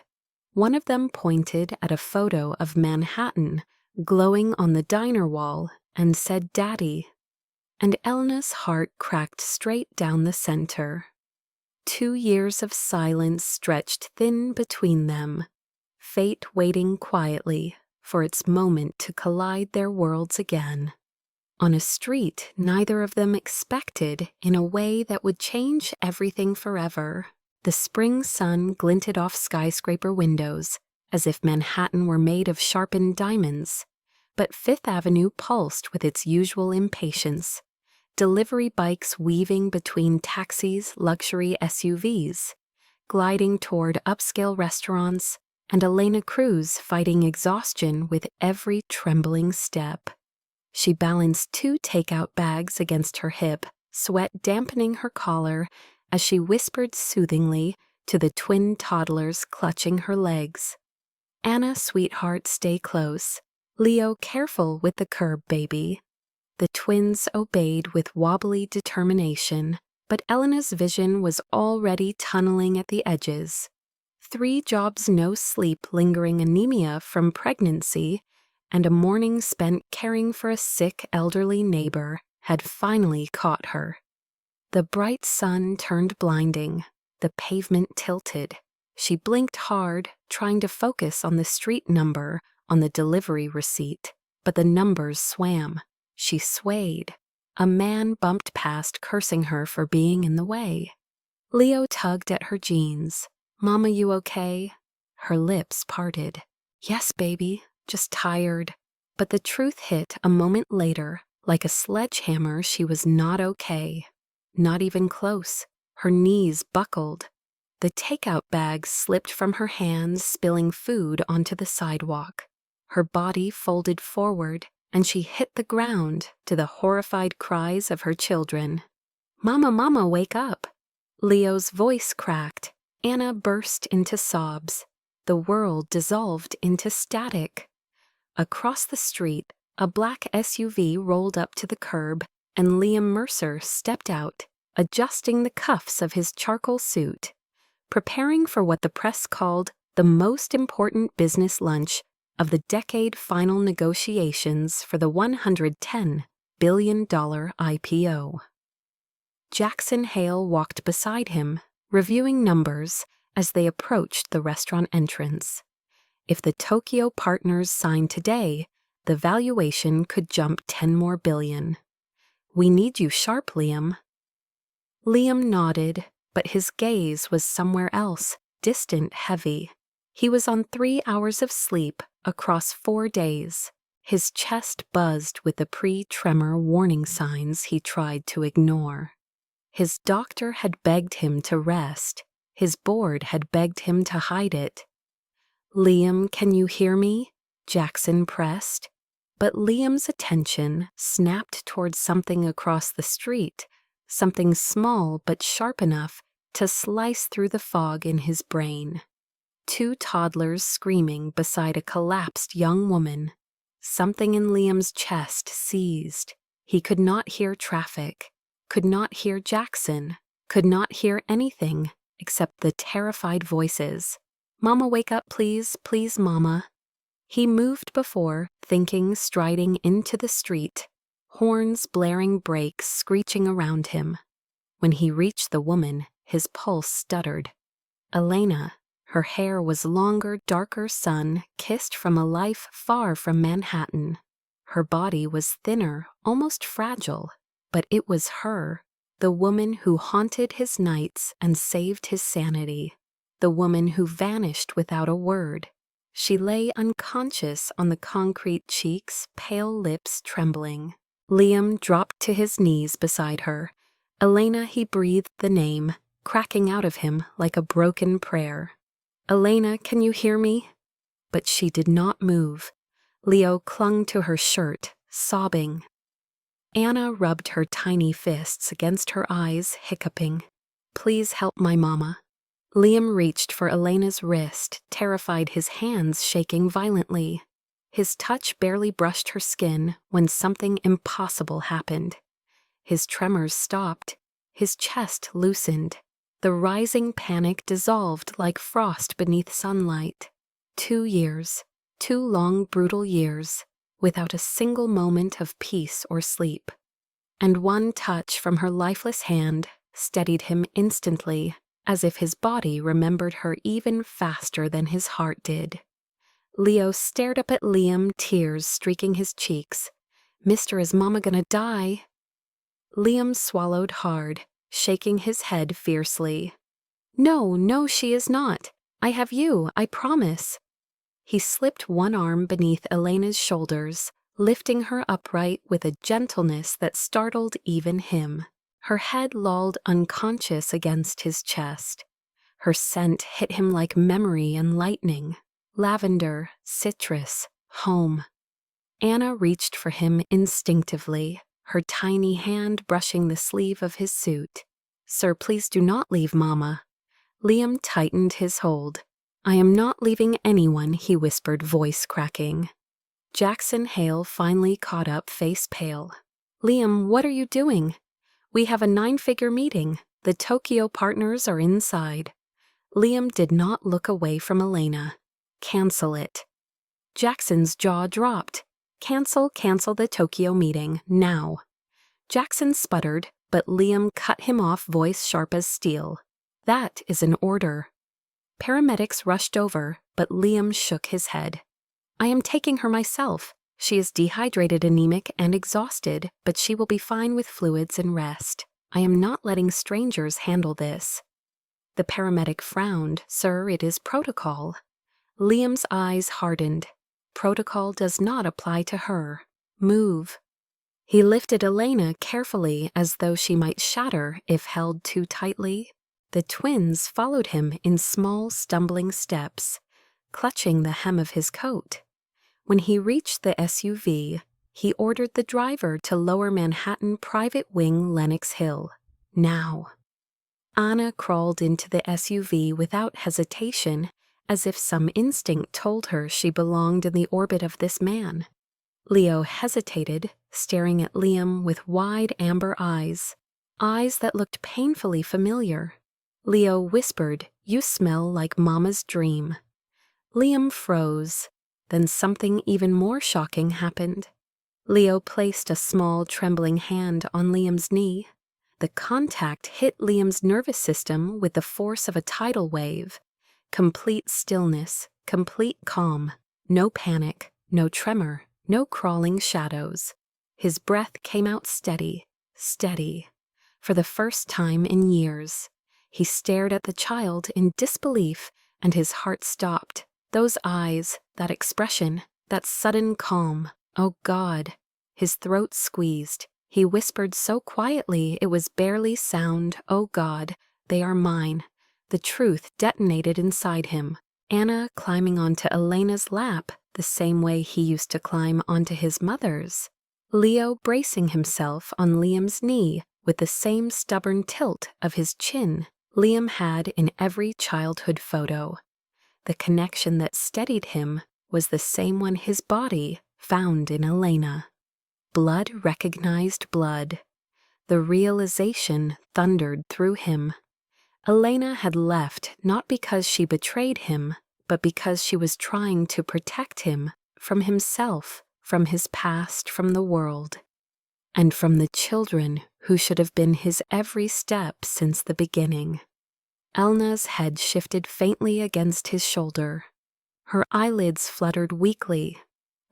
One of them pointed at a photo of Manhattan glowing on the diner wall and said, "Daddy." And Elena's heart cracked straight down the center. 2 years of silence stretched thin between them, fate waiting quietly for its moment to collide their worlds again. On a street neither of them expected, in a way that would change everything forever. The spring sun glinted off skyscraper windows, as if Manhattan were made of sharpened diamonds. But Fifth Avenue pulsed with its usual impatience. Delivery bikes weaving between taxis, luxury SUVs, gliding toward upscale restaurants, and Elena Cruz fighting exhaustion with every trembling step. She balanced 2 takeout bags against her hip, sweat dampening her collar, as she whispered soothingly to the twin toddlers clutching her legs. "Anna, sweetheart, stay close. Leo, careful with the curb, baby." The twins obeyed with wobbly determination, but Elena's vision was already tunneling at the edges. 3 jobs, no sleep, lingering anemia from pregnancy, and a morning spent caring for a sick elderly neighbor had finally caught her. The bright sun turned blinding. The pavement tilted. She blinked hard, trying to focus on the street number on the delivery receipt, but the numbers swam. She swayed. A man bumped past, cursing her for being in the way. Leo tugged at her jeans. "Mama, you okay?" Her lips parted. "Yes, baby, just tired." But the truth hit a moment later. Like a sledgehammer, she was not okay. Not even close. Her knees buckled. The takeout bag slipped from her hands, spilling food onto the sidewalk. Her body folded forward, and she hit the ground to the horrified cries of her children. "Mama, Mama, wake up!" Leo's voice cracked. Anna burst into sobs. The world dissolved into static. Across the street, a black SUV rolled up to the curb, and Liam Mercer stepped out, adjusting the cuffs of his charcoal suit, preparing for what the press called the most important business lunch of the decade final negotiations for the $110 billion IPO. Jackson Hale walked beside him, reviewing numbers as they approached the restaurant entrance. If the Tokyo partners signed today, the valuation could jump 10 more billion. "We need you sharp, Liam." Liam nodded, but his gaze was somewhere else, distant, heavy. He was on 3 hours of sleep across 4 days. His chest buzzed with the pre-tremor warning signs he tried to ignore. His doctor had begged him to rest. His board had begged him to hide it. "Liam, can you hear me?" Jackson pressed. But Liam's attention snapped towards something across the street, something small but sharp enough to slice through the fog in his brain. 2 toddlers screaming beside a collapsed young woman. Something in Liam's chest seized. He could not hear traffic, could not hear Jackson, could not hear anything except the terrified voices. "Mama, wake up, please, please, Mama." He moved before, thinking, striding into the street, horns blaring, brakes screeching around him. When he reached the woman, his pulse stuttered. Elena. Her hair was longer, darker, sun-kissed from a life far from Manhattan. Her body was thinner, almost fragile, but it was her. the woman who haunted his nights and saved his sanity, the woman who vanished without a word. She lay unconscious on the concrete cheeks, pale lips trembling. Liam dropped to his knees beside her. Elena, he breathed the name, cracking out of him like a broken prayer. Elena, can you hear me? But she did not move. Leo clung to her shirt, sobbing. Anna rubbed her tiny fists against her eyes, hiccuping. Please help my mama. Liam reached for Elena's wrist, terrified, his hands shaking violently. His touch barely brushed her skin when something impossible happened. His tremors stopped. His chest loosened. The rising panic dissolved like frost beneath sunlight. 2 years, 2 long, brutal years, without a single moment of peace or sleep. And one touch from her lifeless hand steadied him instantly, as if his body remembered her even faster than his heart did. Leo stared up at Liam, tears streaking his cheeks. Mister, is Mama gonna die? Liam swallowed hard, shaking his head fiercely. No, she is not. I have you, I promise. He slipped one arm beneath Elena's shoulders, lifting her upright with a gentleness that startled even him. Her head lolled unconscious against his chest. Her scent hit him like memory and lightning. Lavender, citrus, home. Anna reached for him instinctively, her tiny hand brushing the sleeve of his suit. Sir, please do not leave Mama. Liam tightened his hold. I am not leaving anyone, he whispered, voice cracking. Jackson Hale finally caught up, face pale. Liam, what are you doing? We have a 9-figure meeting. The Tokyo partners are inside. Liam did not look away from Elena. Cancel it. Jackson's jaw dropped. Cancel the Tokyo meeting, now. Jackson sputtered, but Liam cut him off, voice sharp as steel. That is an order. Paramedics rushed over, but Liam shook his head. I am taking her myself. She is dehydrated, anemic, and exhausted, but she will be fine with fluids and rest. I am not letting strangers handle this. The paramedic frowned. Sir, it is protocol. Liam's eyes hardened. Protocol does not apply to her. Move. He lifted Elena carefully as though she might shatter if held too tightly. The twins followed him in small, stumbling steps, clutching the hem of his coat. When he reached the SUV, he ordered the driver to lower Manhattan Private Wing Lenox Hill. Now. Anna crawled into the SUV without hesitation, as if some instinct told her she belonged in the orbit of this man. Leo hesitated, staring at Liam with wide amber eyes that looked painfully familiar. Leo whispered, You smell like Mama's dream. Liam froze. Then something even more shocking happened. Leo placed a small, trembling hand on Liam's knee. The contact hit Liam's nervous system with the force of a tidal wave. Complete stillness, complete calm. No panic, no tremor, no crawling shadows. His breath came out steady, steady. For the first time in years. He stared at the child in disbelief, and his heart stopped. Those eyes, that expression, that sudden calm. Oh God. His throat squeezed. He whispered so quietly it was barely sound. Oh God, they are mine. The truth detonated inside him. Anna climbing onto Elena's lap the same way he used to climb onto his mother's. Leo bracing himself on Liam's knee with the same stubborn tilt of his chin Liam had in every childhood photo. The connection that steadied him was the same one his body found in Elena. Blood recognized blood. The realization thundered through him. Elena had left not because she betrayed him, but because she was trying to protect him from himself, from his past, from the world, and from the children who should have been his every step since the beginning. Elna's head shifted faintly against his shoulder. Her eyelids fluttered weakly.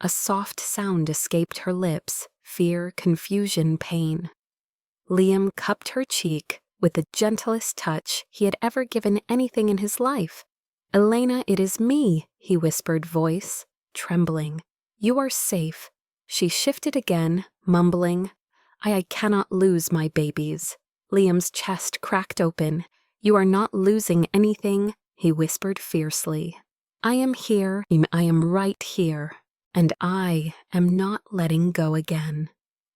A soft sound escaped her lips, fear, confusion, pain. Liam cupped her cheek with the gentlest touch he had ever given anything in his life. "Elena, it is me," he whispered, voice trembling. "You are safe." She shifted again, mumbling, I cannot lose my babies." Liam's chest cracked open. "You are not losing anything," he whispered fiercely. "I am here, I am right here, and I am not letting go again."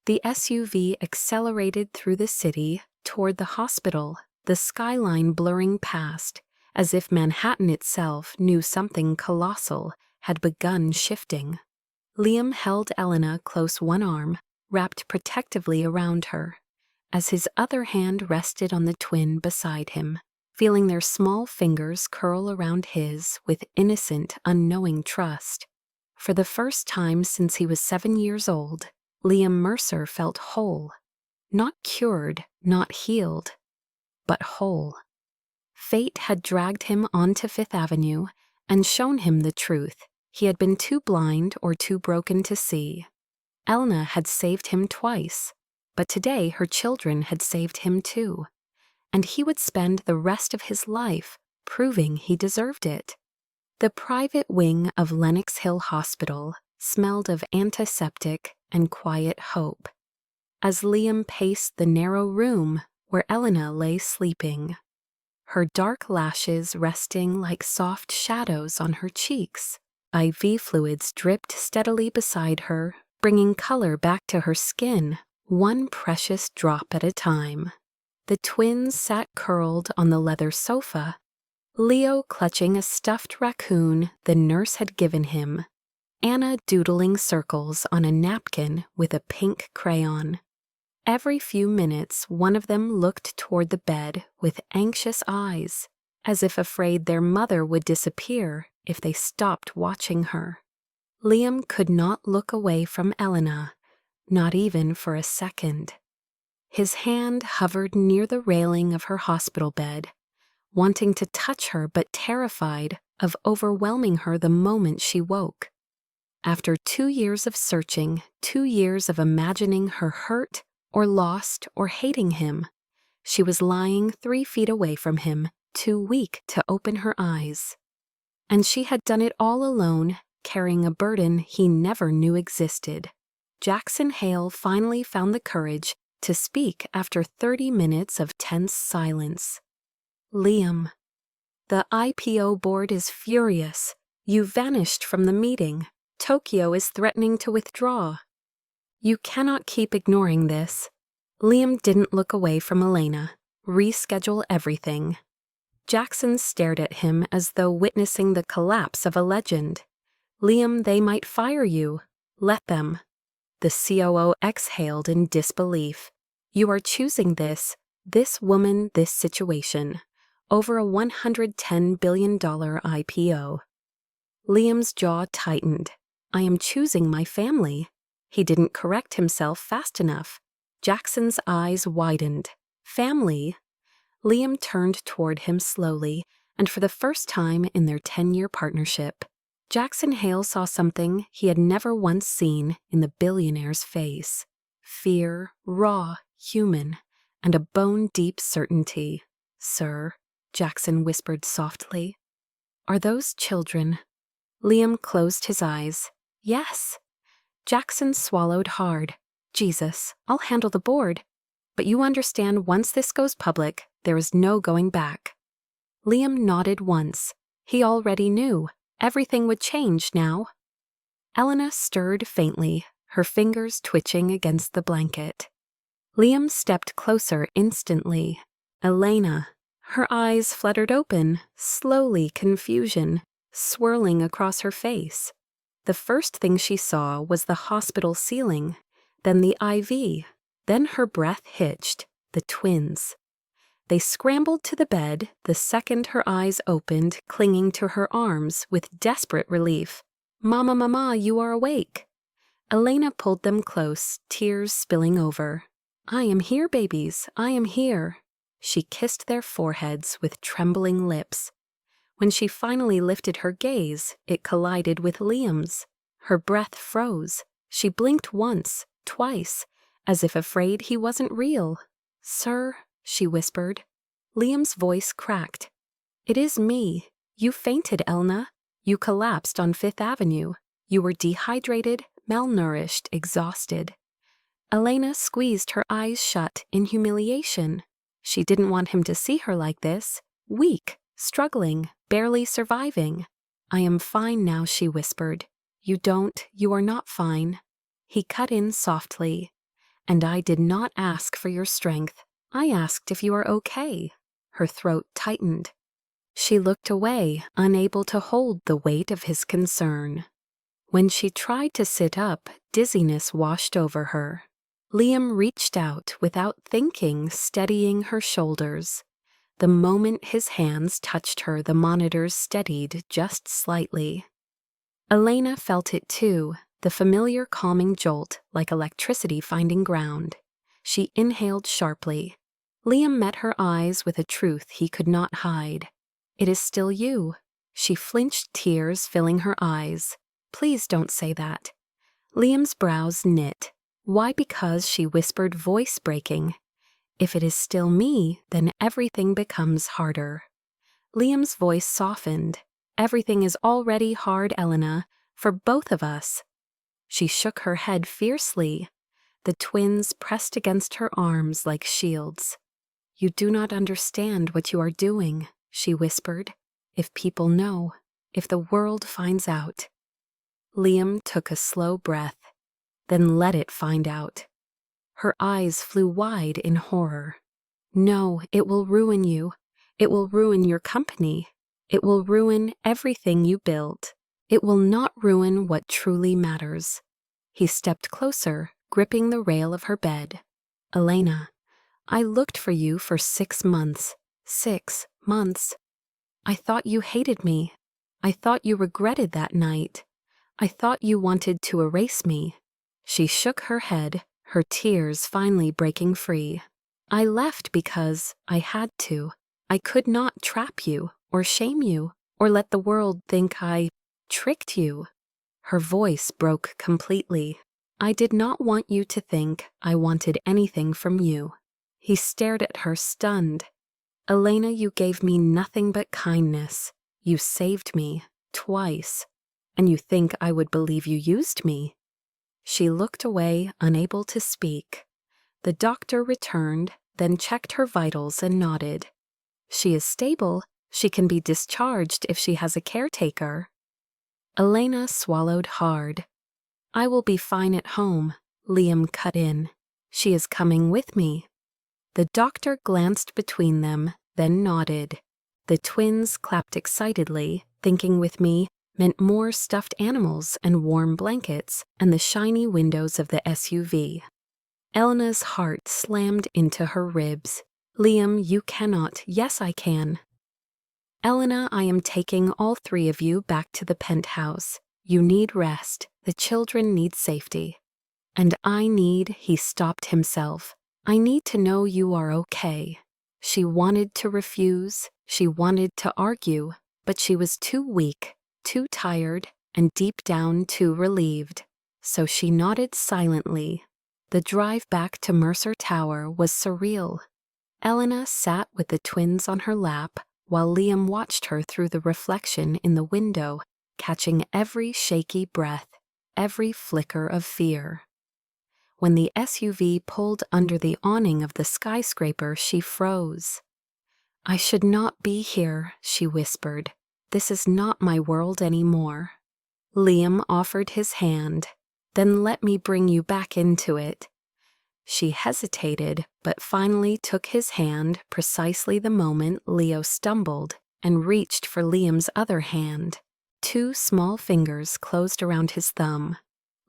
The SUV accelerated through the city toward the hospital, the skyline blurring past, as if Manhattan itself knew something colossal had begun shifting. Liam held Elena close, one arm wrapped protectively around her, as his other hand rested on the twin beside him, feeling their small fingers curl around his with innocent, unknowing trust. For the first time since he was 7 years old, Liam Mercer felt whole. Not cured, not healed, but whole. Fate had dragged him onto Fifth Avenue and shown him the truth he had been too blind or too broken to see. Elna had saved him twice, but today her children had saved him too, and he would spend the rest of his life proving he deserved it. The private wing of Lenox Hill Hospital smelled of antiseptic and quiet hope. As Liam paced the narrow room where Elena lay sleeping, her dark lashes resting like soft shadows on her cheeks, IV fluids dripped steadily beside her, bringing color back to her skin, one precious drop at a time. The twins sat curled on the leather sofa, Leo clutching a stuffed raccoon the nurse had given him, Anna doodling circles on a napkin with a pink crayon. Every few minutes, one of them looked toward the bed with anxious eyes, as if afraid their mother would disappear if they stopped watching her. Liam could not look away from Elena, not even for a second. His hand hovered near the railing of her hospital bed, wanting to touch her but terrified of overwhelming her the moment she woke. After 2 years of searching, 2 years of imagining her hurt or lost or hating him, she was lying 3 feet away from him, too weak to open her eyes. And she had done it all alone, carrying a burden he never knew existed. Jackson Hale finally found the courage to speak after 30 minutes of tense silence. "Liam, the IPO board is furious. You vanished from the meeting. Tokyo is threatening to withdraw. You cannot keep ignoring this." Liam didn't look away from Elena. "Reschedule everything." Jackson stared at him as though witnessing the collapse of a legend. "Liam, they might fire you. Let them." The COO exhaled in disbelief. "You are choosing this woman, this situation, over a $110 billion IPO. Liam's jaw tightened. "I am choosing my family." He didn't correct himself fast enough. Jackson's eyes widened. "Family?" Liam turned toward him slowly, and for the first time in their 10-year partnership, Jackson Hale saw something he had never once seen in the billionaire's face. Fear, raw, human, and a bone-deep certainty. "Sir," Jackson whispered softly, "are those children?" Liam closed his eyes. "Yes." Jackson swallowed hard. "Jesus, I'll handle the board. But you understand, once this goes public, there is no going back." Liam nodded once. He already knew. Everything would change now. Elena stirred faintly, her fingers twitching against the blanket. Liam stepped closer instantly. Elena. Her eyes fluttered open, slowly, confusion swirling across her face. The first thing she saw was the hospital ceiling, then the IV, then her breath hitched, the twins. They scrambled to the bed the second her eyes opened, clinging to her arms with desperate relief. "Mama, Mama, you are awake." Elena pulled them close, tears spilling over. "I am here, babies, I am here." She kissed their foreheads with trembling lips. When she finally lifted her gaze, it collided with Liam's. Her breath froze. She blinked once, twice, as if afraid he wasn't real. "Sir," she whispered. Liam's voice cracked. "It is me. You fainted, Elna. You collapsed on Fifth Avenue. You were dehydrated, malnourished, exhausted." Elena squeezed her eyes shut in humiliation. She didn't want him to see her like this, weak, struggling, barely surviving. "I am fine now," she whispered. You are not fine." He cut in softly. "And I did not ask for your strength. I asked if you are okay." Her throat tightened. She looked away, unable to hold the weight of his concern. When she tried to sit up, dizziness washed over her. Liam reached out without thinking, steadying her shoulders. The moment his hands touched her, the monitors steadied just slightly. Elena felt it too, the familiar calming jolt, like electricity finding ground. She inhaled sharply. Liam met her eyes with a truth he could not hide. "It is still you." She flinched, tears filling her eyes. "Please don't say that." Liam's brows knit. "Why?" "Because," she whispered, voice breaking. "If it is still me, then everything becomes harder." Liam's voice softened. "Everything is already hard, Elena, for both of us." She shook her head fiercely. The twins pressed against her arms like shields. "You do not understand what you are doing," she whispered. "If people know, if the world finds out." Liam took a slow breath, then let it find out. Her eyes flew wide in horror. "No, it will ruin you. It will ruin your company. It will ruin everything you built. It will not ruin what truly matters." He stepped closer, gripping the rail of her bed. "Elena, I looked for you for 6 months. 6 months. I thought you hated me. I thought you regretted that night. I thought you wanted to erase me." She shook her head, her tears finally breaking free. "I left because I had to. I could not trap you, or shame you, or let the world think I tricked you." Her voice broke completely. "I did not want you to think I wanted anything from you." He stared at her, stunned. "Elena, you gave me nothing but kindness. You saved me, twice. And you think I would believe you used me?" She looked away, unable to speak. The doctor returned, then checked her vitals and nodded. "She is stable. She can be discharged if she has a caretaker." Elena swallowed hard. "I will be fine at home," Liam cut in. "She is coming with me." The doctor glanced between them, then nodded. The twins clapped excitedly, thinking "with me" meant more stuffed animals and warm blankets and the shiny windows of the SUV. Elena's heart slammed into her ribs. "Liam, you cannot." "Yes, I can." "Elena, I am taking all 3 of you back to the penthouse. You need rest. The children need safety. And I need," he stopped himself, "I need to know you are okay." She wanted to refuse, she wanted to argue, but she was too weak, too tired, and deep down too relieved. So she nodded silently. The drive back to Mercer Tower was surreal. Elena sat with the twins on her lap, while Liam watched her through the reflection in the window, catching every shaky breath, every flicker of fear. When the SUV pulled under the awning of the skyscraper, she froze. "I should not be here," she whispered. "This is not my world anymore." Liam offered his hand. "Then let me bring you back into it." She hesitated, but finally took his hand precisely the moment Leo stumbled and reached for Liam's other hand. 2 small fingers closed around his thumb.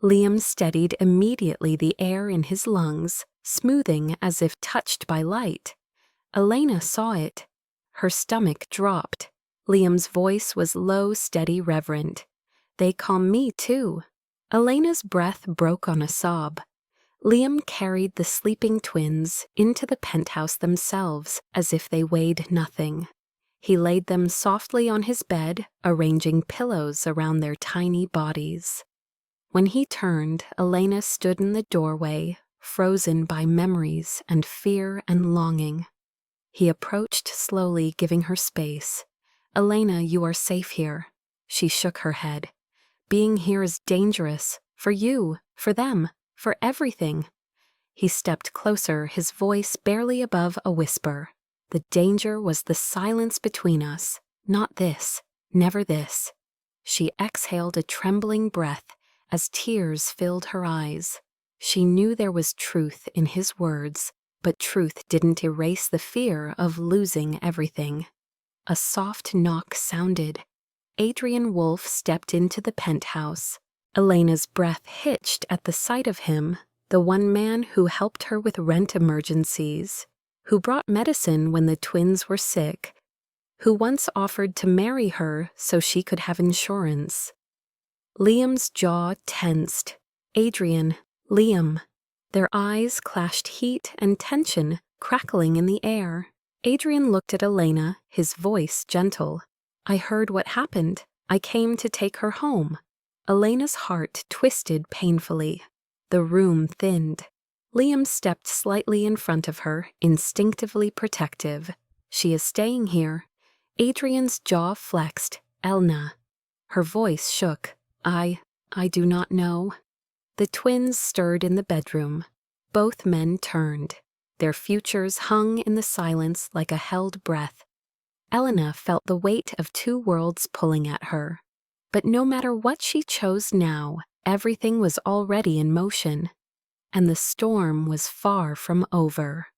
Liam steadied immediately, the air in his lungs, smoothing as if touched by light. Elena saw it. Her stomach dropped. Liam's voice was low, steady, reverent. "They calm me, too." Elena's breath broke on a sob. Liam carried the sleeping twins into the penthouse themselves as if they weighed nothing. He laid them softly on his bed, arranging pillows around their tiny bodies. When he turned, Elena stood in the doorway, frozen by memories and fear and longing. He approached slowly, giving her space. "Elena, you are safe here." She shook her head. "Being here is dangerous. For you, for them, for everything." He stepped closer, his voice barely above a whisper. "The danger was the silence between us, not this, never this." She exhaled a trembling breath as tears filled her eyes. She knew there was truth in his words, but truth didn't erase the fear of losing everything. A soft knock sounded. Adrian Wolfe stepped into the penthouse. Elena's breath hitched at the sight of him, the one man who helped her with rent emergencies, who brought medicine when the twins were sick, who once offered to marry her so she could have insurance. Liam's jaw tensed. Adrian, Liam. Their eyes clashed, heat and tension crackling in the air. Adrian looked at Elena, his voice gentle. "I heard what happened. I came to take her home." Elena's heart twisted painfully. The room thinned. Liam stepped slightly in front of her, instinctively protective. "She is staying here." Adrian's jaw flexed. "Elna." Her voice shook. I do not know." The twins stirred in the bedroom. Both men turned. Their futures hung in the silence like a held breath. Elena felt the weight of two worlds pulling at her. But no matter what she chose now, everything was already in motion. And the storm was far from over.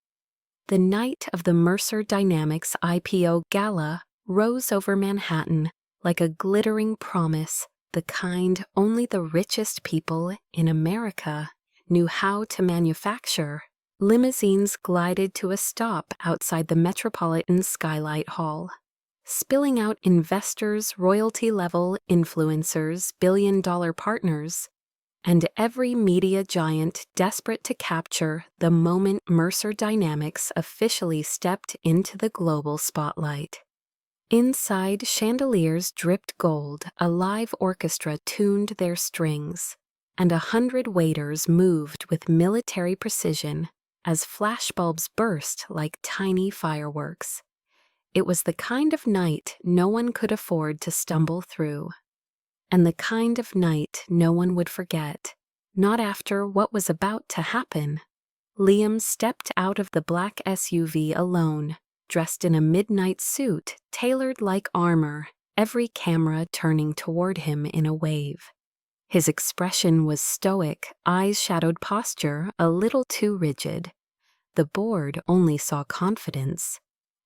The night of the Mercer Dynamics IPO gala rose over Manhattan like a glittering promise, the kind only the richest people in America knew how to manufacture. Limousines glided to a stop outside the Metropolitan Skylight Hall. Spilling out investors, royalty-level influencers, billion-dollar partners, and every media giant desperate to capture the moment Mercer Dynamics officially stepped into the global spotlight. Inside, chandeliers dripped gold, a live orchestra tuned their strings, and 100 waiters moved with military precision as flashbulbs burst like tiny fireworks. It was the kind of night no one could afford to stumble through, and the kind of night no one would forget, not after what was about to happen. Liam stepped out of the black SUV alone, dressed in a midnight suit tailored like armor, every camera turning toward him in a wave. His expression was stoic, eyes-shadowed posture a little too rigid. The board only saw confidence.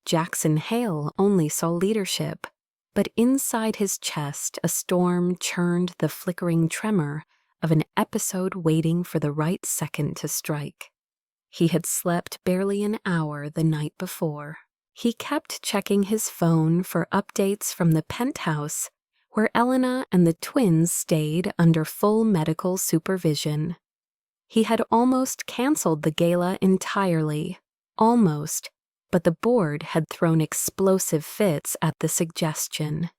Jackson Hale only saw leadership. But inside his chest, a storm churned the flickering tremor of an episode waiting for the right second to strike. He had slept barely an hour the night before. He kept checking his phone for updates from the penthouse, where Elena and the twins stayed under full medical supervision. He had almost canceled the gala entirely. Almost. But the board had thrown explosive fits at the suggestion.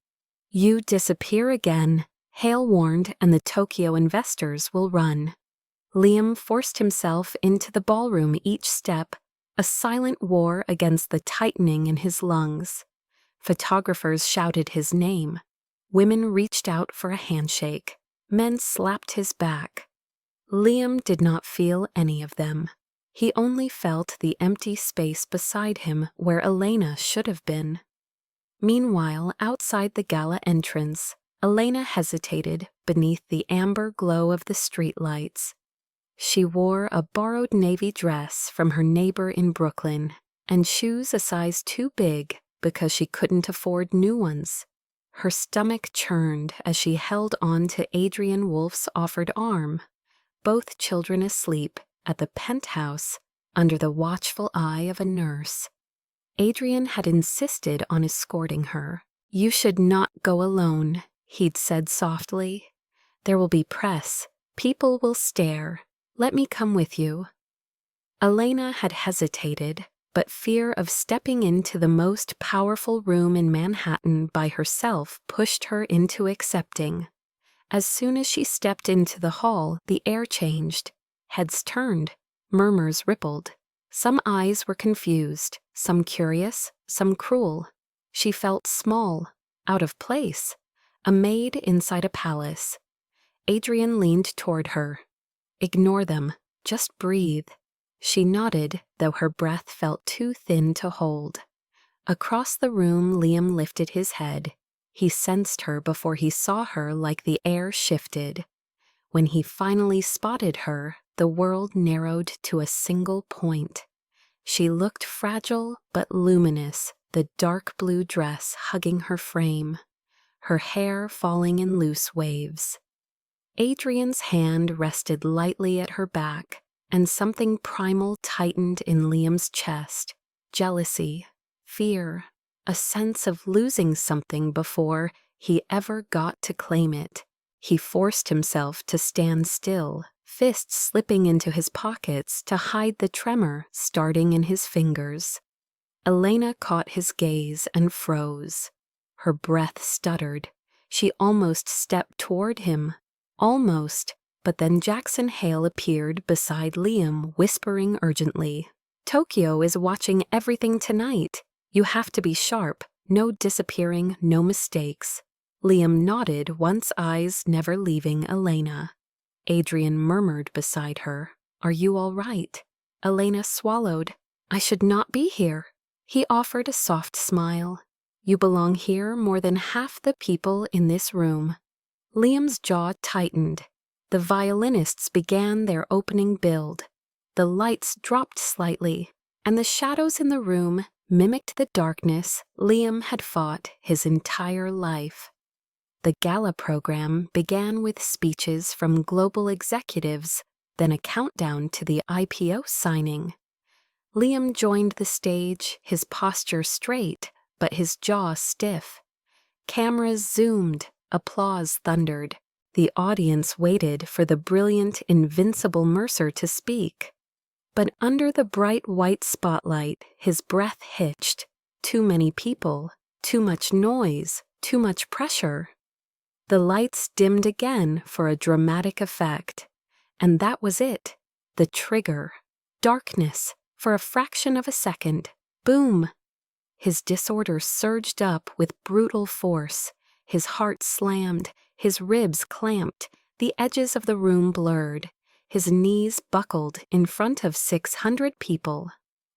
"You disappear again," Hale warned, "and the Tokyo investors will run." Liam forced himself into the ballroom each step, a silent war against the tightening in his lungs. Photographers shouted his name. Women reached out for a handshake. Men slapped his back. Liam did not feel any of them. He only felt the empty space beside him where Elena should have been. Meanwhile, outside the gala entrance, Elena hesitated beneath the amber glow of the streetlights. She wore a borrowed navy dress from her neighbor in Brooklyn and shoes a size too big because she couldn't afford new ones. Her stomach churned as she held on to Adrian Wolfe's offered arm, both children asleep at the penthouse under the watchful eye of a nurse. Adrian had insisted on escorting her. "You should not go alone," he'd said softly. "There will be press. People will stare. Let me come with you." Elena had hesitated, but fear of stepping into the most powerful room in Manhattan by herself pushed her into accepting. As soon as she stepped into the hall, the air changed. Heads turned. Murmurs rippled. Some eyes were confused, some curious, some cruel. She felt small, out of place, a maid inside a palace. Adrian leaned toward her. Ignore them, just breathe. She nodded, though her breath felt too thin to hold. Across the room, Liam lifted his head. He sensed her before he saw her, like the air shifted. When he finally spotted her, the world narrowed to a single point. She looked fragile but luminous, the dark blue dress hugging her frame, her hair falling in loose waves. Adrian's hand rested lightly at her back, and something primal tightened in Liam's chest. Jealousy, fear, a sense of losing something before he ever got to claim it. He forced himself to stand still, fists slipping into his pockets to hide the tremor starting in his fingers. Elena caught his gaze and froze. Her breath stuttered. She almost stepped toward him. Almost, but then Jackson Hale appeared beside Liam, whispering urgently, "Tokyo is watching everything tonight. You have to be sharp. No disappearing, no mistakes." Liam nodded, once eyes never leaving Elena. Adrian murmured beside her, "Are you all right?" Elena swallowed. "I should not be here." He offered a soft smile. "You belong here more than half the people in this room." Liam's jaw tightened. The violinists began their opening build. The lights dropped slightly, and the shadows in the room mimicked the darkness Liam had fought his entire life. The gala program began with speeches from global executives, then a countdown to the IPO signing. Liam joined the stage, his posture straight, but his jaw stiff. Cameras zoomed, applause thundered. The audience waited for the brilliant, invincible Mercer to speak. But under the bright white spotlight, his breath hitched. Too many people, too much noise, too much pressure. The lights dimmed again for a dramatic effect. And that was it. The trigger. Darkness. For a fraction of a second. Boom! His disorder surged up with brutal force. His heart slammed. His ribs clamped. The edges of the room blurred. His knees buckled in front of 600 people.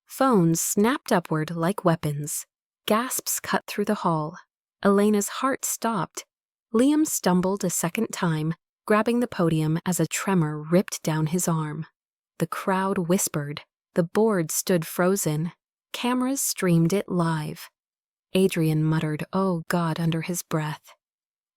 Phones snapped upward like weapons. Gasps cut through the hall. Elena's heart stopped. Liam stumbled a second time, grabbing the podium as a tremor ripped down his arm. The crowd whispered. The board stood frozen. Cameras streamed it live. Adrian muttered, "Oh God," under his breath.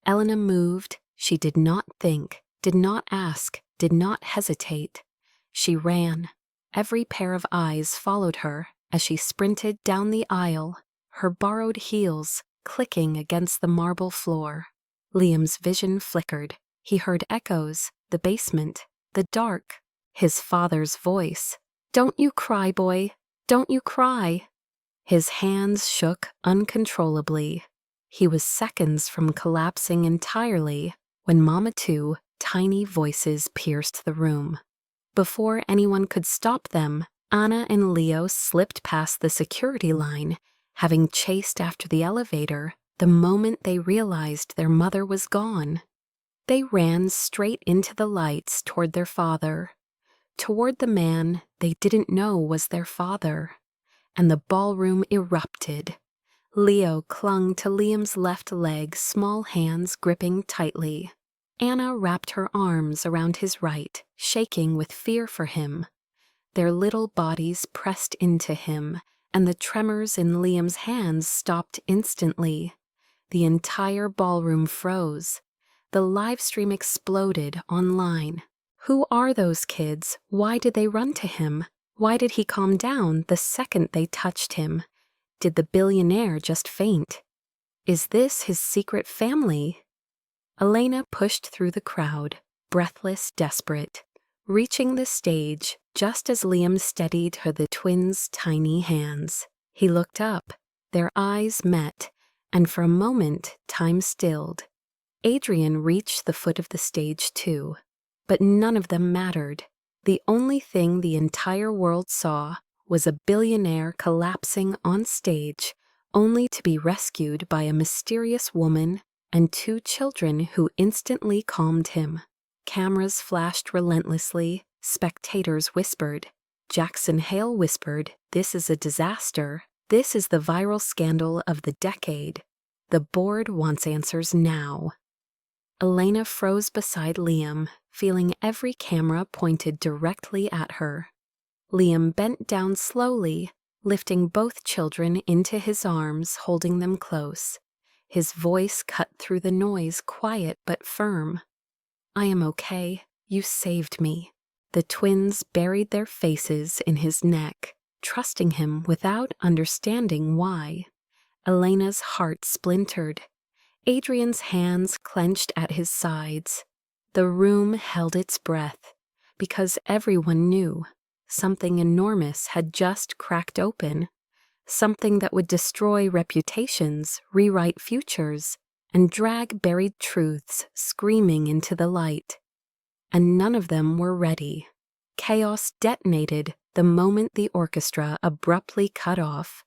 Elena moved. She did not think, did not ask, did not hesitate. She ran. Every pair of eyes followed her as she sprinted down the aisle, her borrowed heels clicking against the marble floor. Liam's vision flickered. He heard echoes, the basement, the dark. His father's voice. "Don't you cry, boy. Don't you cry." His hands shook uncontrollably. He was seconds from collapsing entirely when Mama Two, tiny voices pierced the room. Before anyone could stop them, Anna and Leo slipped past the security line, having chased after the elevator the moment they realized their mother was gone. They ran straight into the lights toward their father, toward the man they didn't know was their father, and the ballroom erupted. Leo clung to Liam's left leg, small hands gripping tightly. Anna wrapped her arms around his right, shaking with fear for him. Their little bodies pressed into him, and the tremors in Liam's hands stopped instantly. The entire ballroom froze. The live stream exploded online. Who are those kids? Why did they run to him? Why did he calm down the second they touched him? Did the billionaire just faint? Is this his secret family? Elena pushed through the crowd, breathless, desperate, reaching the stage just as Liam steadied her the twins' tiny hands. He looked up. Their eyes met, and for a moment time stilled. Adrian reached the foot of the stage too, but none of them mattered. The only thing the entire world saw was a billionaire collapsing on stage, only to be rescued by a mysterious woman and two children who instantly calmed him. Cameras flashed relentlessly, spectators whispered. Jackson Hale whispered, "This is a disaster. This is the viral scandal of the decade. The board wants answers now." Elena froze beside Liam, feeling every camera pointed directly at her. Liam bent down slowly, lifting both children into his arms, holding them close. His voice cut through the noise, quiet but firm. "I am okay. You saved me." The twins buried their faces in his neck, trusting him without understanding why. Elena's heart splintered. Adrian's hands clenched at his sides. The room held its breath, because everyone knew something enormous had just cracked open, something that would destroy reputations, rewrite futures, and drag buried truths screaming into the light. And none of them were ready. Chaos detonated the moment the orchestra abruptly cut off,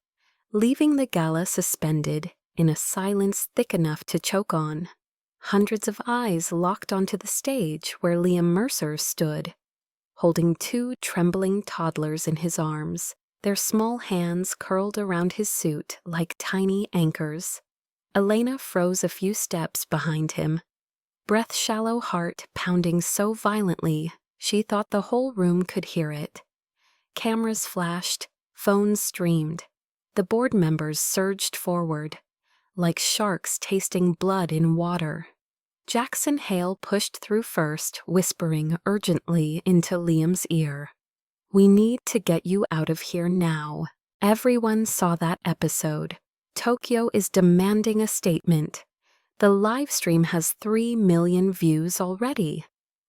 leaving the gala suspended in a silence thick enough to choke on. Hundreds of eyes locked onto the stage where Liam Mercer stood, holding two trembling toddlers in his arms, their small hands curled around his suit like tiny anchors. Elena froze a few steps behind him, breath-shallow heart pounding so violently she thought the whole room could hear it. Cameras flashed, phones streamed. The board members surged forward, like sharks tasting blood in water. Jackson Hale pushed through first, whispering urgently into Liam's ear. "We need to get you out of here now. Everyone saw that episode. Tokyo is demanding a statement. The live stream has 3 million views already."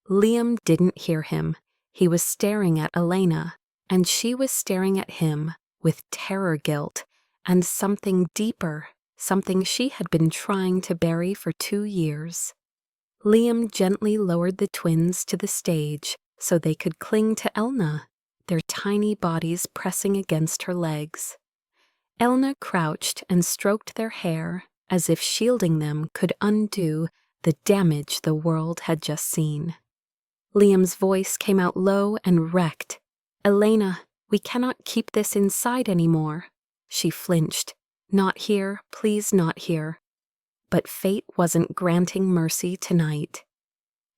Liam didn't hear him. He was staring at Elena, and she was staring at him with terror guilt and something deeper, something she had been trying to bury for 2 years. Liam gently lowered the twins to the stage so they could cling to Elna, their tiny bodies pressing against her legs. Elna crouched and stroked their hair as if shielding them could undo the damage the world had just seen. Liam's voice came out low and wrecked. "Elena, we cannot keep this inside anymore." She flinched. "Not here, please not here." But fate wasn't granting mercy tonight.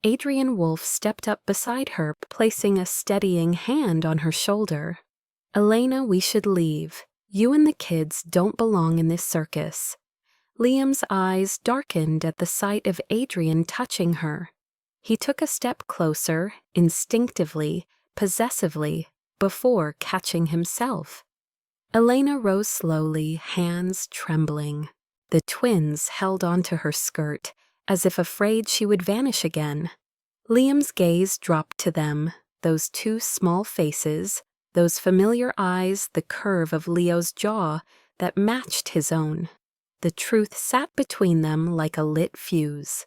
Adrian Wolfe stepped up beside her, placing a steadying hand on her shoulder. "Elena, we should leave. You and the kids don't belong in this circus." Liam's eyes darkened at the sight of Adrian touching her. He took a step closer, instinctively, possessively, before catching himself. Elena rose slowly, hands trembling. The twins held onto her skirt, as if afraid she would vanish again. Liam's gaze dropped to them, those two small faces, those familiar eyes, the curve of Leo's jaw that matched his own. The truth sat between them like a lit fuse.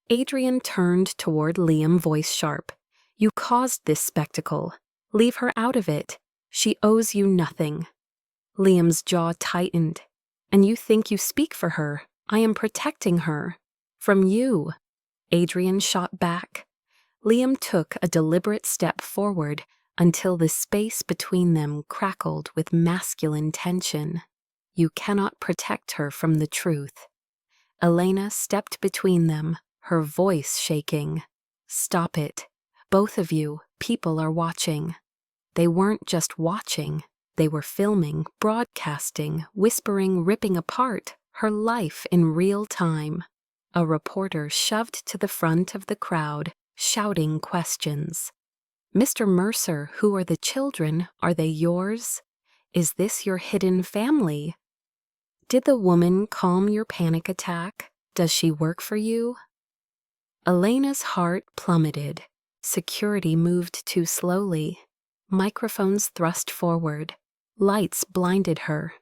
Adrian turned toward Liam, voice sharp. "You caused this spectacle. Leave her out of it. She owes you nothing." Liam's jaw tightened. "And you think you speak for her? I am protecting her. From you." Adrian shot back. Liam took a deliberate step forward until the space between them crackled with masculine tension. "You cannot protect her from the truth." Elena stepped between them, her voice shaking. "Stop it. Both of you, people are watching." They weren't just watching. They were filming, broadcasting, whispering, ripping apart her life in real time. A reporter shoved to the front of the crowd, shouting questions. "Mr. Mercer, who are the children? Are they yours? Is this your hidden family? Did the woman calm your panic attack? Does she work for you?" Elena's heart plummeted. Security moved too slowly. Microphones thrust forward. Lights blinded her.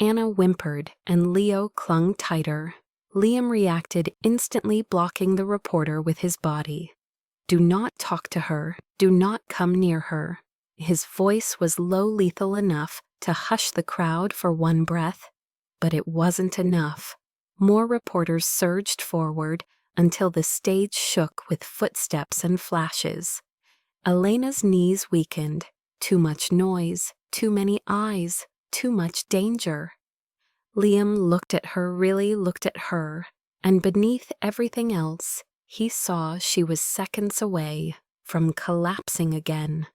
Anna whimpered, and Leo clung tighter. Liam reacted, instantly blocking the reporter with his body. Do not talk to her. Do not come near her. His voice was low lethal enough to hush the crowd for one breath, but it wasn't enough. More reporters surged forward until the stage shook with footsteps and flashes. Elena's knees weakened. Too much noise, too many eyes, too much danger. Liam looked at her, really looked at her, and beneath everything else, he saw she was seconds away from collapsing again.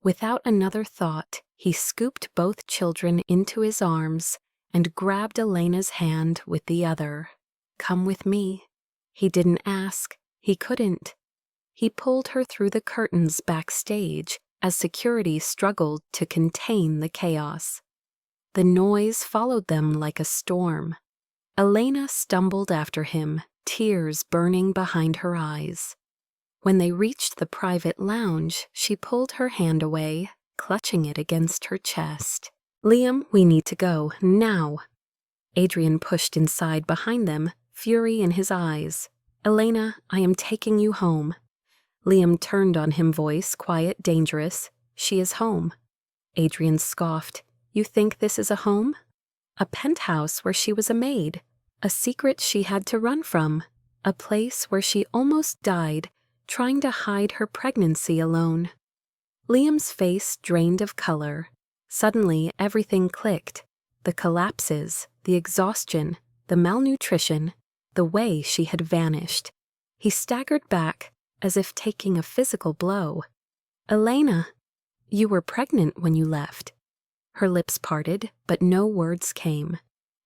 Without another thought, he scooped both children into his arms and grabbed Elena's hand with the other. "Come with me." He didn't ask. He couldn't. He pulled her through the curtains backstage as security struggled to contain the chaos. The noise followed them like a storm. Elena stumbled after him, tears burning behind her eyes. When they reached the private lounge, she pulled her hand away, clutching it against her chest. "Liam, we need to go, now." Adrian pushed inside behind them, fury in his eyes. "Elena, I am taking you home." Liam turned on him, voice quiet, dangerous. "She is home." Adrian scoffed. "You think this is a home?" A penthouse where she was a maid, a secret she had to run from, a place where she almost died trying to hide her pregnancy alone. Liam's face drained of color. Suddenly, everything clicked. The collapses, the exhaustion, the malnutrition, the way she had vanished. He staggered back, as if taking a physical blow. "Elena, you were pregnant when you left." Her lips parted, but no words came.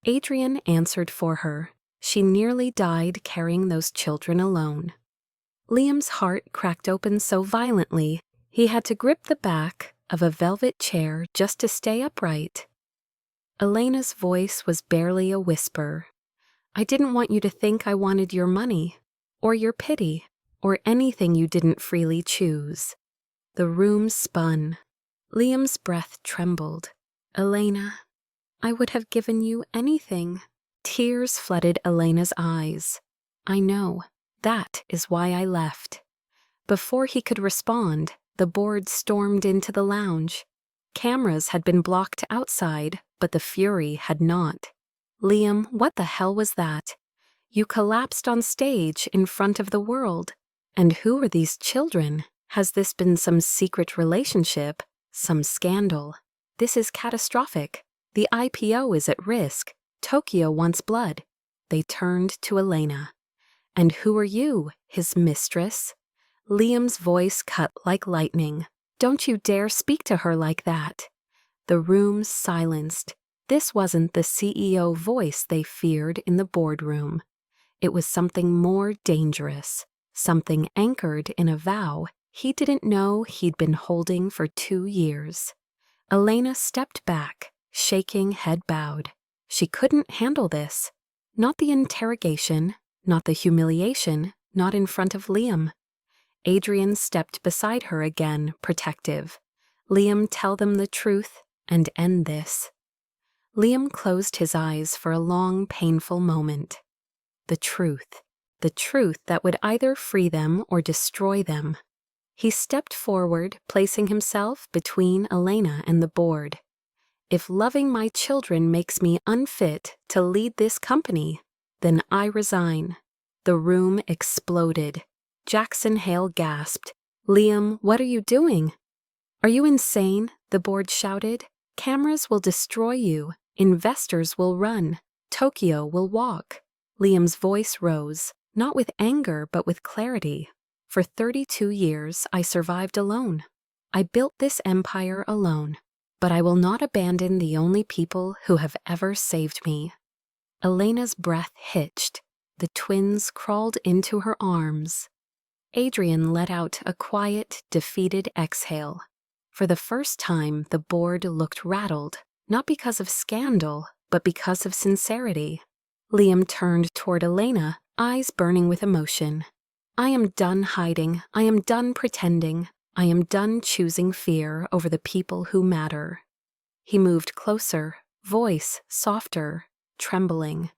Adrian answered for her. She nearly died carrying those children alone. Liam's heart cracked open so violently, he had to grip the back of a velvet chair just to stay upright. Elena's voice was barely a whisper. "I didn't want you to think I wanted your money, or your pity, or anything you didn't freely choose." The room spun. Liam's breath trembled. "Elena, I would have given you anything." Tears flooded Elena's eyes. "I know. That is why I left." Before he could respond, the board stormed into the lounge. Cameras had been blocked outside, but the fury had not. "Liam, what the hell was that? You collapsed on stage in front of the world. And who are these children? Has this been some secret relationship? Some scandal? This is catastrophic. The IPO is at risk. Tokyo wants blood." They turned to Elena. "And who are you, his mistress?" Liam's voice cut like lightning. "Don't you dare speak to her like that." The room silenced. This wasn't the CEO voice they feared in the boardroom. It was something more dangerous, something anchored in a vow he didn't know he'd been holding for 2 years. Elena stepped back, shaking, head bowed. She couldn't handle this. Not the interrogation, not the humiliation, not in front of Liam. Adrian stepped beside her again, protective. "Liam, tell them the truth and end this." Liam closed his eyes for a long, painful moment. The truth that would either free them or destroy them. He stepped forward, placing himself between Elena and the board. "If loving my children makes me unfit to lead this company, then I resign." The room exploded. Jackson Hale gasped. "Liam, what are you doing?" "Are you insane?" the board shouted. "Cameras will destroy you. Investors will run. Tokyo will walk." Liam's voice rose, not with anger but with clarity. "For 32 years I survived alone. I built this empire alone, but I will not abandon the only people who have ever saved me." Elena's breath hitched. The twins crawled into her arms. Adrian let out a quiet, defeated exhale. For the first time, the board looked rattled, not because of scandal, but because of sincerity. Liam turned toward Elena, eyes burning with emotion. "I am done hiding. I am done pretending. I am done choosing fear over the people who matter." He moved closer, voice softer, trembling.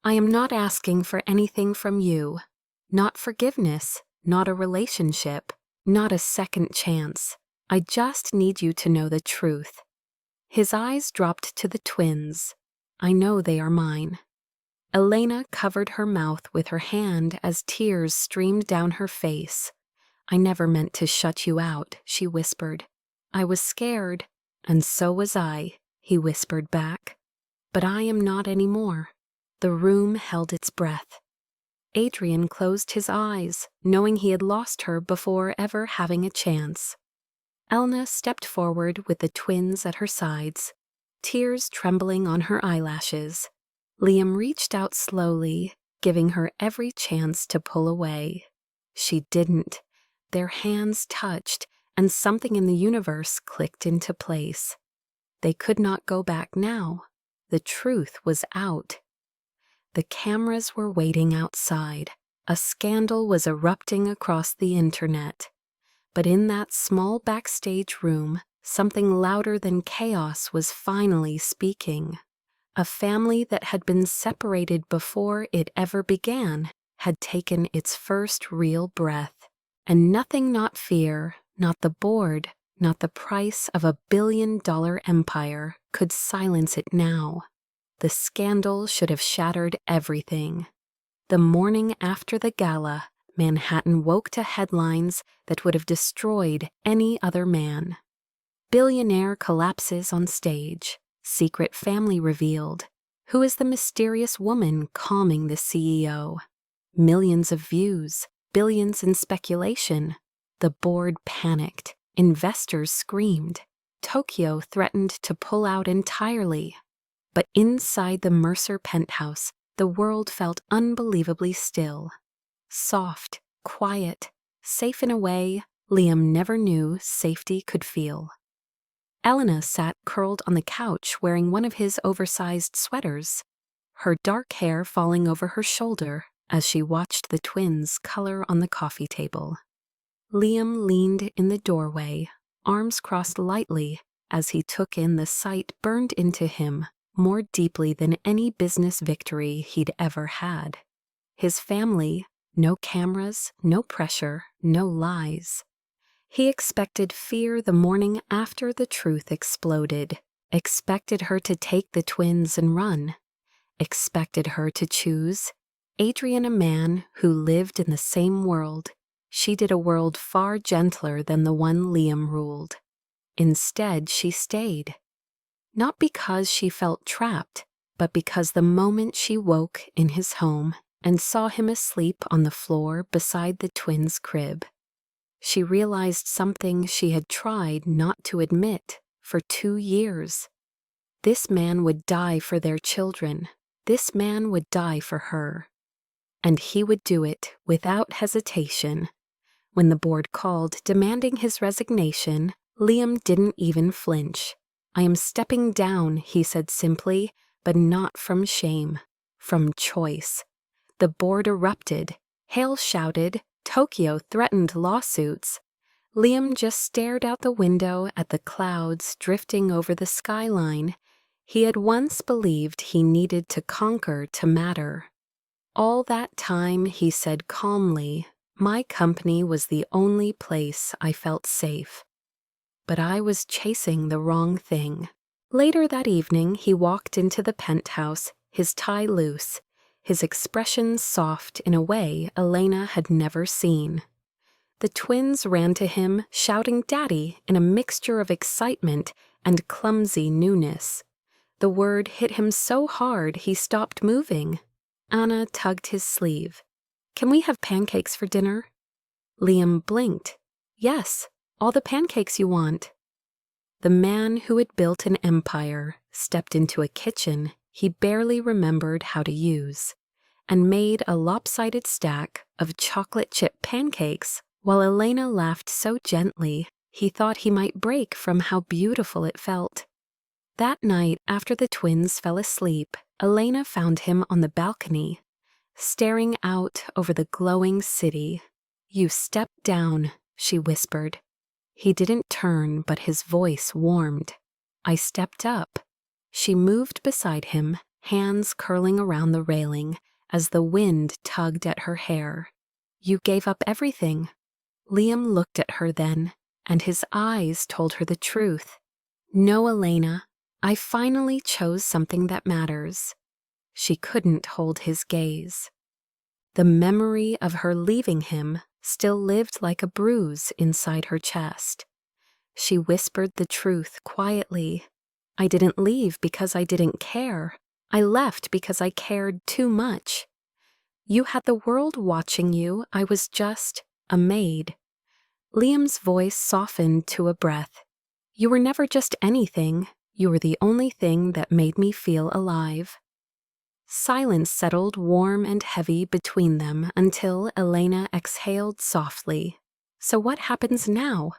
"I am not asking for anything from you. Not forgiveness, not a relationship, not a second chance. I just need you to know the truth." His eyes dropped to the twins. "I know they are mine." Elena covered her mouth with her hand as tears streamed down her face. "I never meant to shut you out," she whispered. "I was scared." "And so was I," he whispered back. "But I am not anymore." The room held its breath. Adrian closed his eyes, knowing he had lost her before ever having a chance. Elna stepped forward with the twins at her sides, tears trembling on her eyelashes. Liam reached out slowly, giving her every chance to pull away. She didn't. Their hands touched, and something in the universe clicked into place. They could not go back now. The truth was out. The cameras were waiting outside. A scandal was erupting across the internet. But in that small backstage room, something louder than chaos was finally speaking. A family that had been separated before it ever began had taken its first real breath. And nothing, not fear, not the board, not the price of $1 billion empire, could silence it now. The scandal should have shattered everything. The morning after the gala, Manhattan woke to headlines that would have destroyed any other man. Billionaire collapses on stage. Secret family revealed. Who is the mysterious woman calming the CEO? Millions of views, billions in speculation. The board panicked. Investors screamed. Tokyo threatened to pull out entirely. But inside the Mercer penthouse, the world felt unbelievably still. Soft, quiet, safe in a way Liam never knew safety could feel. Elena sat curled on the couch wearing one of his oversized sweaters, her dark hair falling over her shoulder as she watched the twins color on the coffee table. Liam leaned in the doorway, arms crossed lightly as he took in the sight burned into him more deeply than any business victory he'd ever had. His family, no cameras, no pressure, no lies. He expected fear the morning after the truth exploded, expected her to take the twins and run, expected her to choose. Adrian, a man who lived in the same world. She did a world far gentler than the one Liam ruled. Instead, she stayed. Not because she felt trapped, but because the moment she woke in his home and saw him asleep on the floor beside the twins' crib, she realized something she had tried not to admit for 2 years. This man would die for their children. This man would die for her. And he would do it without hesitation. When the board called demanding his resignation, Liam didn't even flinch. "I am stepping down," he said simply, but not from shame, from choice. The board erupted. Hale shouted. Tokyo threatened lawsuits. Liam just stared out the window at the clouds drifting over the skyline. He had once believed he needed to conquer to matter. All that time, he said calmly, my company was the only place I felt safe. But I was chasing the wrong thing. Later that evening, he walked into the penthouse, his tie loose, his expression soft in a way Elena had never seen. The twins ran to him, shouting "Daddy" in a mixture of excitement and clumsy newness. The word hit him so hard he stopped moving. Anna tugged his sleeve. "Can we have pancakes for dinner?" Liam blinked. "Yes, all the pancakes you want." The man who had built an empire stepped into a kitchen he barely remembered how to use, and made a lopsided stack of chocolate chip pancakes while Elena laughed so gently he thought he might break from how beautiful it felt. That night, after the twins fell asleep, Elena found him on the balcony, staring out over the glowing city. "You stepped down," she whispered. He didn't turn, but his voice warmed. "I stepped up." She moved beside him, hands curling around the railing as the wind tugged at her hair. You gave up everything. Liam looked at her then, and his eyes told her the truth. No, Elena, I finally chose something that matters. She couldn't hold his gaze. The memory of her leaving him still lived like a bruise inside her chest. She whispered the truth quietly. I didn't leave because I didn't care. I left because I cared too much. You had the world watching you. I was just a maid. Liam's voice softened to a breath. You were never just anything. You were the only thing that made me feel alive. Silence settled warm and heavy between them until Elena exhaled softly. So what happens now?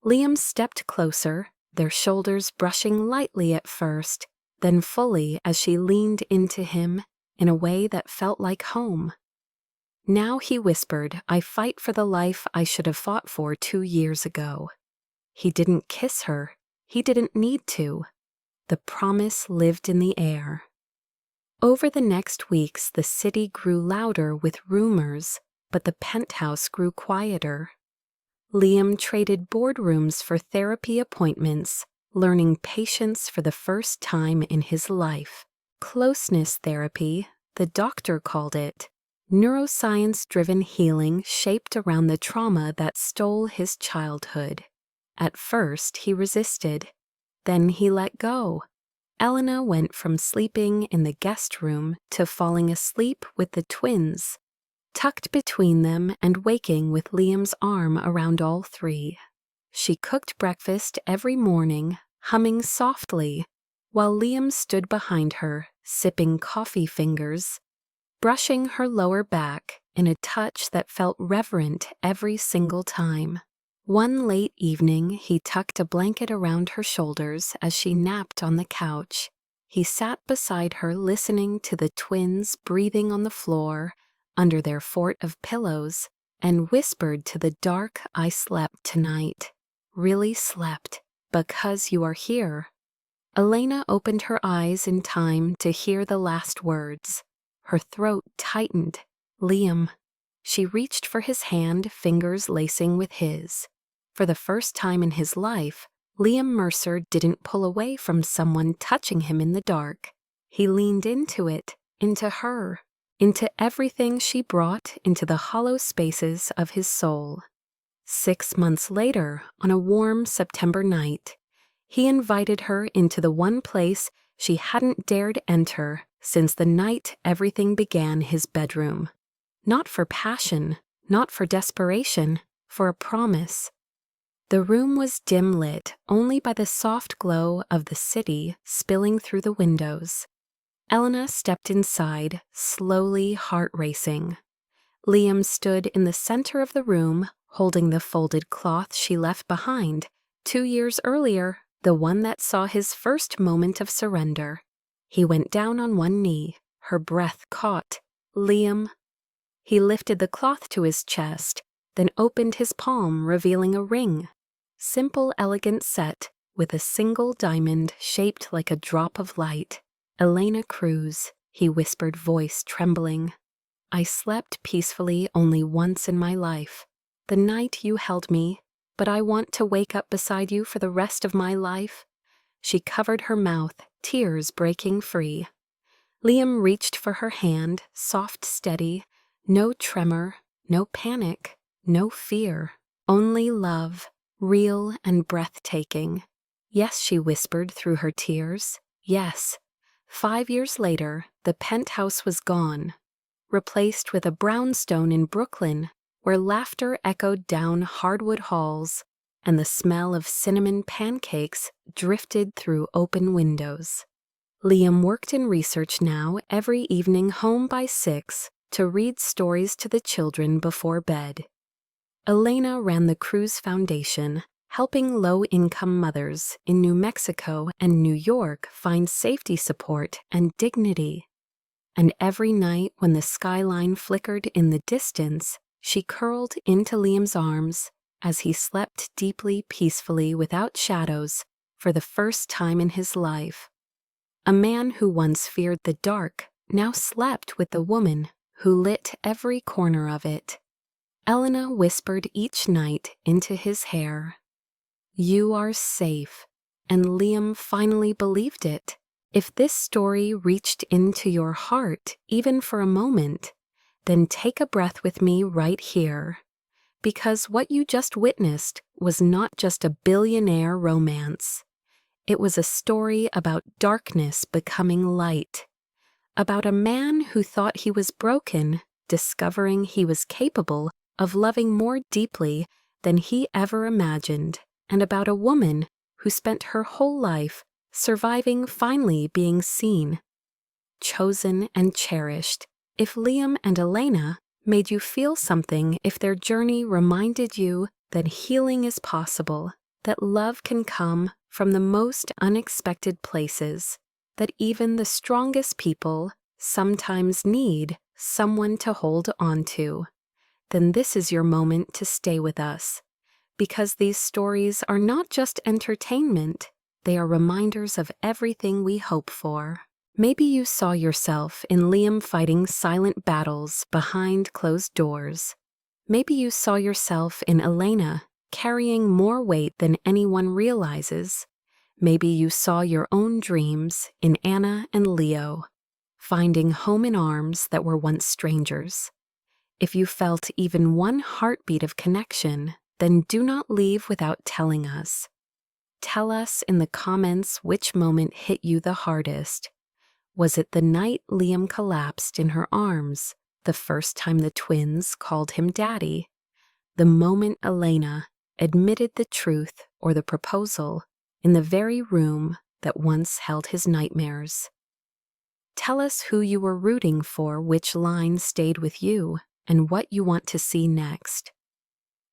Liam stepped closer, their shoulders brushing lightly at first, then fully as she leaned into him in a way that felt like home. Now he whispered, I fight for the life I should have fought for 2 years ago. He didn't kiss her. He didn't need to. The promise lived in the air. Over the next weeks, the city grew louder with rumors, but the penthouse grew quieter. Liam traded boardrooms for therapy appointments, learning patience for the first time in his life. Closeness therapy, the doctor called it. Neuroscience-driven healing shaped around the trauma that stole his childhood. At first, he resisted. Then he let go. Elena went from sleeping in the guest room to falling asleep with the twins, tucked between them and waking with Liam's arm around all three. She cooked breakfast every morning, humming softly, while Liam stood behind her, sipping coffee fingers, brushing her lower back in a touch that felt reverent every single time. One late evening, he tucked a blanket around her shoulders as she napped on the couch. He sat beside her listening to the twins breathing on the floor under their fort of pillows and whispered to the dark, I slept tonight. Really slept, because you are here. Elena opened her eyes in time to hear the last words. Her throat tightened. Liam. She reached for his hand, fingers lacing with his. For the first time in his life, Liam Mercer didn't pull away from someone touching him in the dark. He leaned into it, into her, into everything she brought into the hollow spaces of his soul. 6 months later, on a warm September night, he invited her into the one place she hadn't dared enter since the night everything began, his bedroom. Not for passion, not for desperation, for a promise. The room was dim-lit only by the soft glow of the city spilling through the windows. Elena stepped inside, slowly, heart racing. Liam stood in the center of the room, holding the folded cloth she left behind 2 years earlier, the one that saw his first moment of surrender. He went down on one knee, her breath caught. Liam. He lifted the cloth to his chest, then opened his palm, revealing a ring. Simple, elegant set, with a single diamond shaped like a drop of light. Elena Cruz, he whispered, voice trembling. I slept peacefully only once in my life. The night you held me, but I want to wake up beside you for the rest of my life. She covered her mouth, tears breaking free. Liam reached for her hand, soft, steady, no tremor, no panic, no fear, only love, real and breathtaking. Yes, she whispered through her tears. Yes. 5 years later, the penthouse was gone, replaced with a brownstone in Brooklyn, where laughter echoed down hardwood halls and the smell of cinnamon pancakes drifted through open windows. Liam worked in research now, every evening home by 6 to read stories to the children before bed. Elena ran the Cruz Foundation, helping low-income mothers in New Mexico and New York find safety support and dignity. And every night when the skyline flickered in the distance, she curled into Liam's arms as he slept deeply, peacefully, without shadows, for the first time in his life. A man who once feared the dark now slept with the woman who lit every corner of it. Elena whispered each night into his hair. "You are safe," and Liam finally believed it. If this story reached into your heart, even for a moment, then take a breath with me right here. Because what you just witnessed was not just a billionaire romance. It was a story about darkness becoming light. About a man who thought he was broken, discovering he was capable of loving more deeply than he ever imagined. And about a woman who spent her whole life surviving finally being seen, chosen, and cherished. If Liam and Elena made you feel something, if their journey reminded you that healing is possible, that love can come from the most unexpected places, that even the strongest people sometimes need someone to hold on to, then this is your moment to stay with us. Because these stories are not just entertainment, they are reminders of everything we hope for. Maybe you saw yourself in Liam fighting silent battles behind closed doors. Maybe you saw yourself in Elena carrying more weight than anyone realizes. Maybe you saw your own dreams in Anna and Leo, finding home in arms that were once strangers. If you felt even one heartbeat of connection, then do not leave without telling us. Tell us in the comments which moment hit you the hardest. Was it the night Liam collapsed in her arms, the first time the twins called him Daddy, the moment Elena admitted the truth or the proposal in the very room that once held his nightmares? Tell us who you were rooting for, which line stayed with you, and what you want to see next.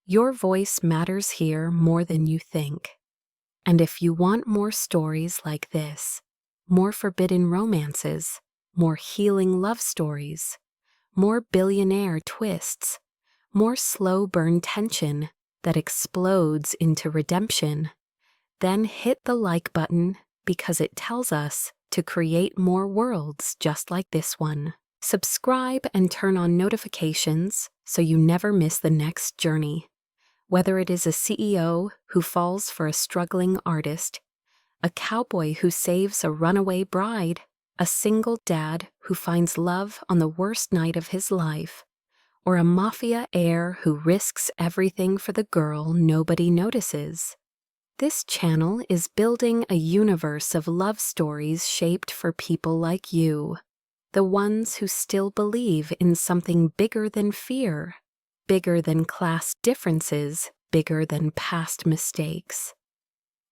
Your voice matters here more than you think. And if you want more stories like this, more forbidden romances, more healing love stories, more billionaire twists, more slow burn tension that explodes into redemption, then hit the like button, because it tells us to create more worlds just like this one. Subscribe and turn on notifications so you never miss the next journey. Whether it is a CEO who falls for a struggling artist, a cowboy who saves a runaway bride, a single dad who finds love on the worst night of his life, or a mafia heir who risks everything for the girl nobody notices, this channel is building a universe of love stories shaped for people like you, the ones who still believe in something bigger than fear, bigger than class differences, bigger than past mistakes.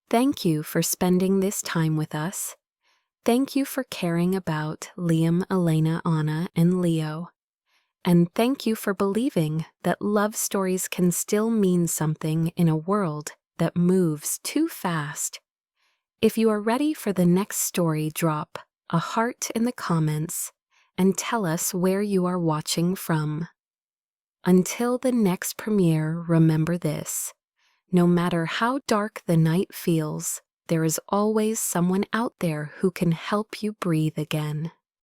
Thank you for spending this time with us. Thank you for caring about Liam, Elena, Anna, and Leo. And thank you for believing that love stories can still mean something in a world that moves too fast. If you are ready for the next story, drop a heart in the comments and tell us where you are watching from. Until the next premiere, remember this: no matter how dark the night feels, there is always someone out there who can help you breathe again.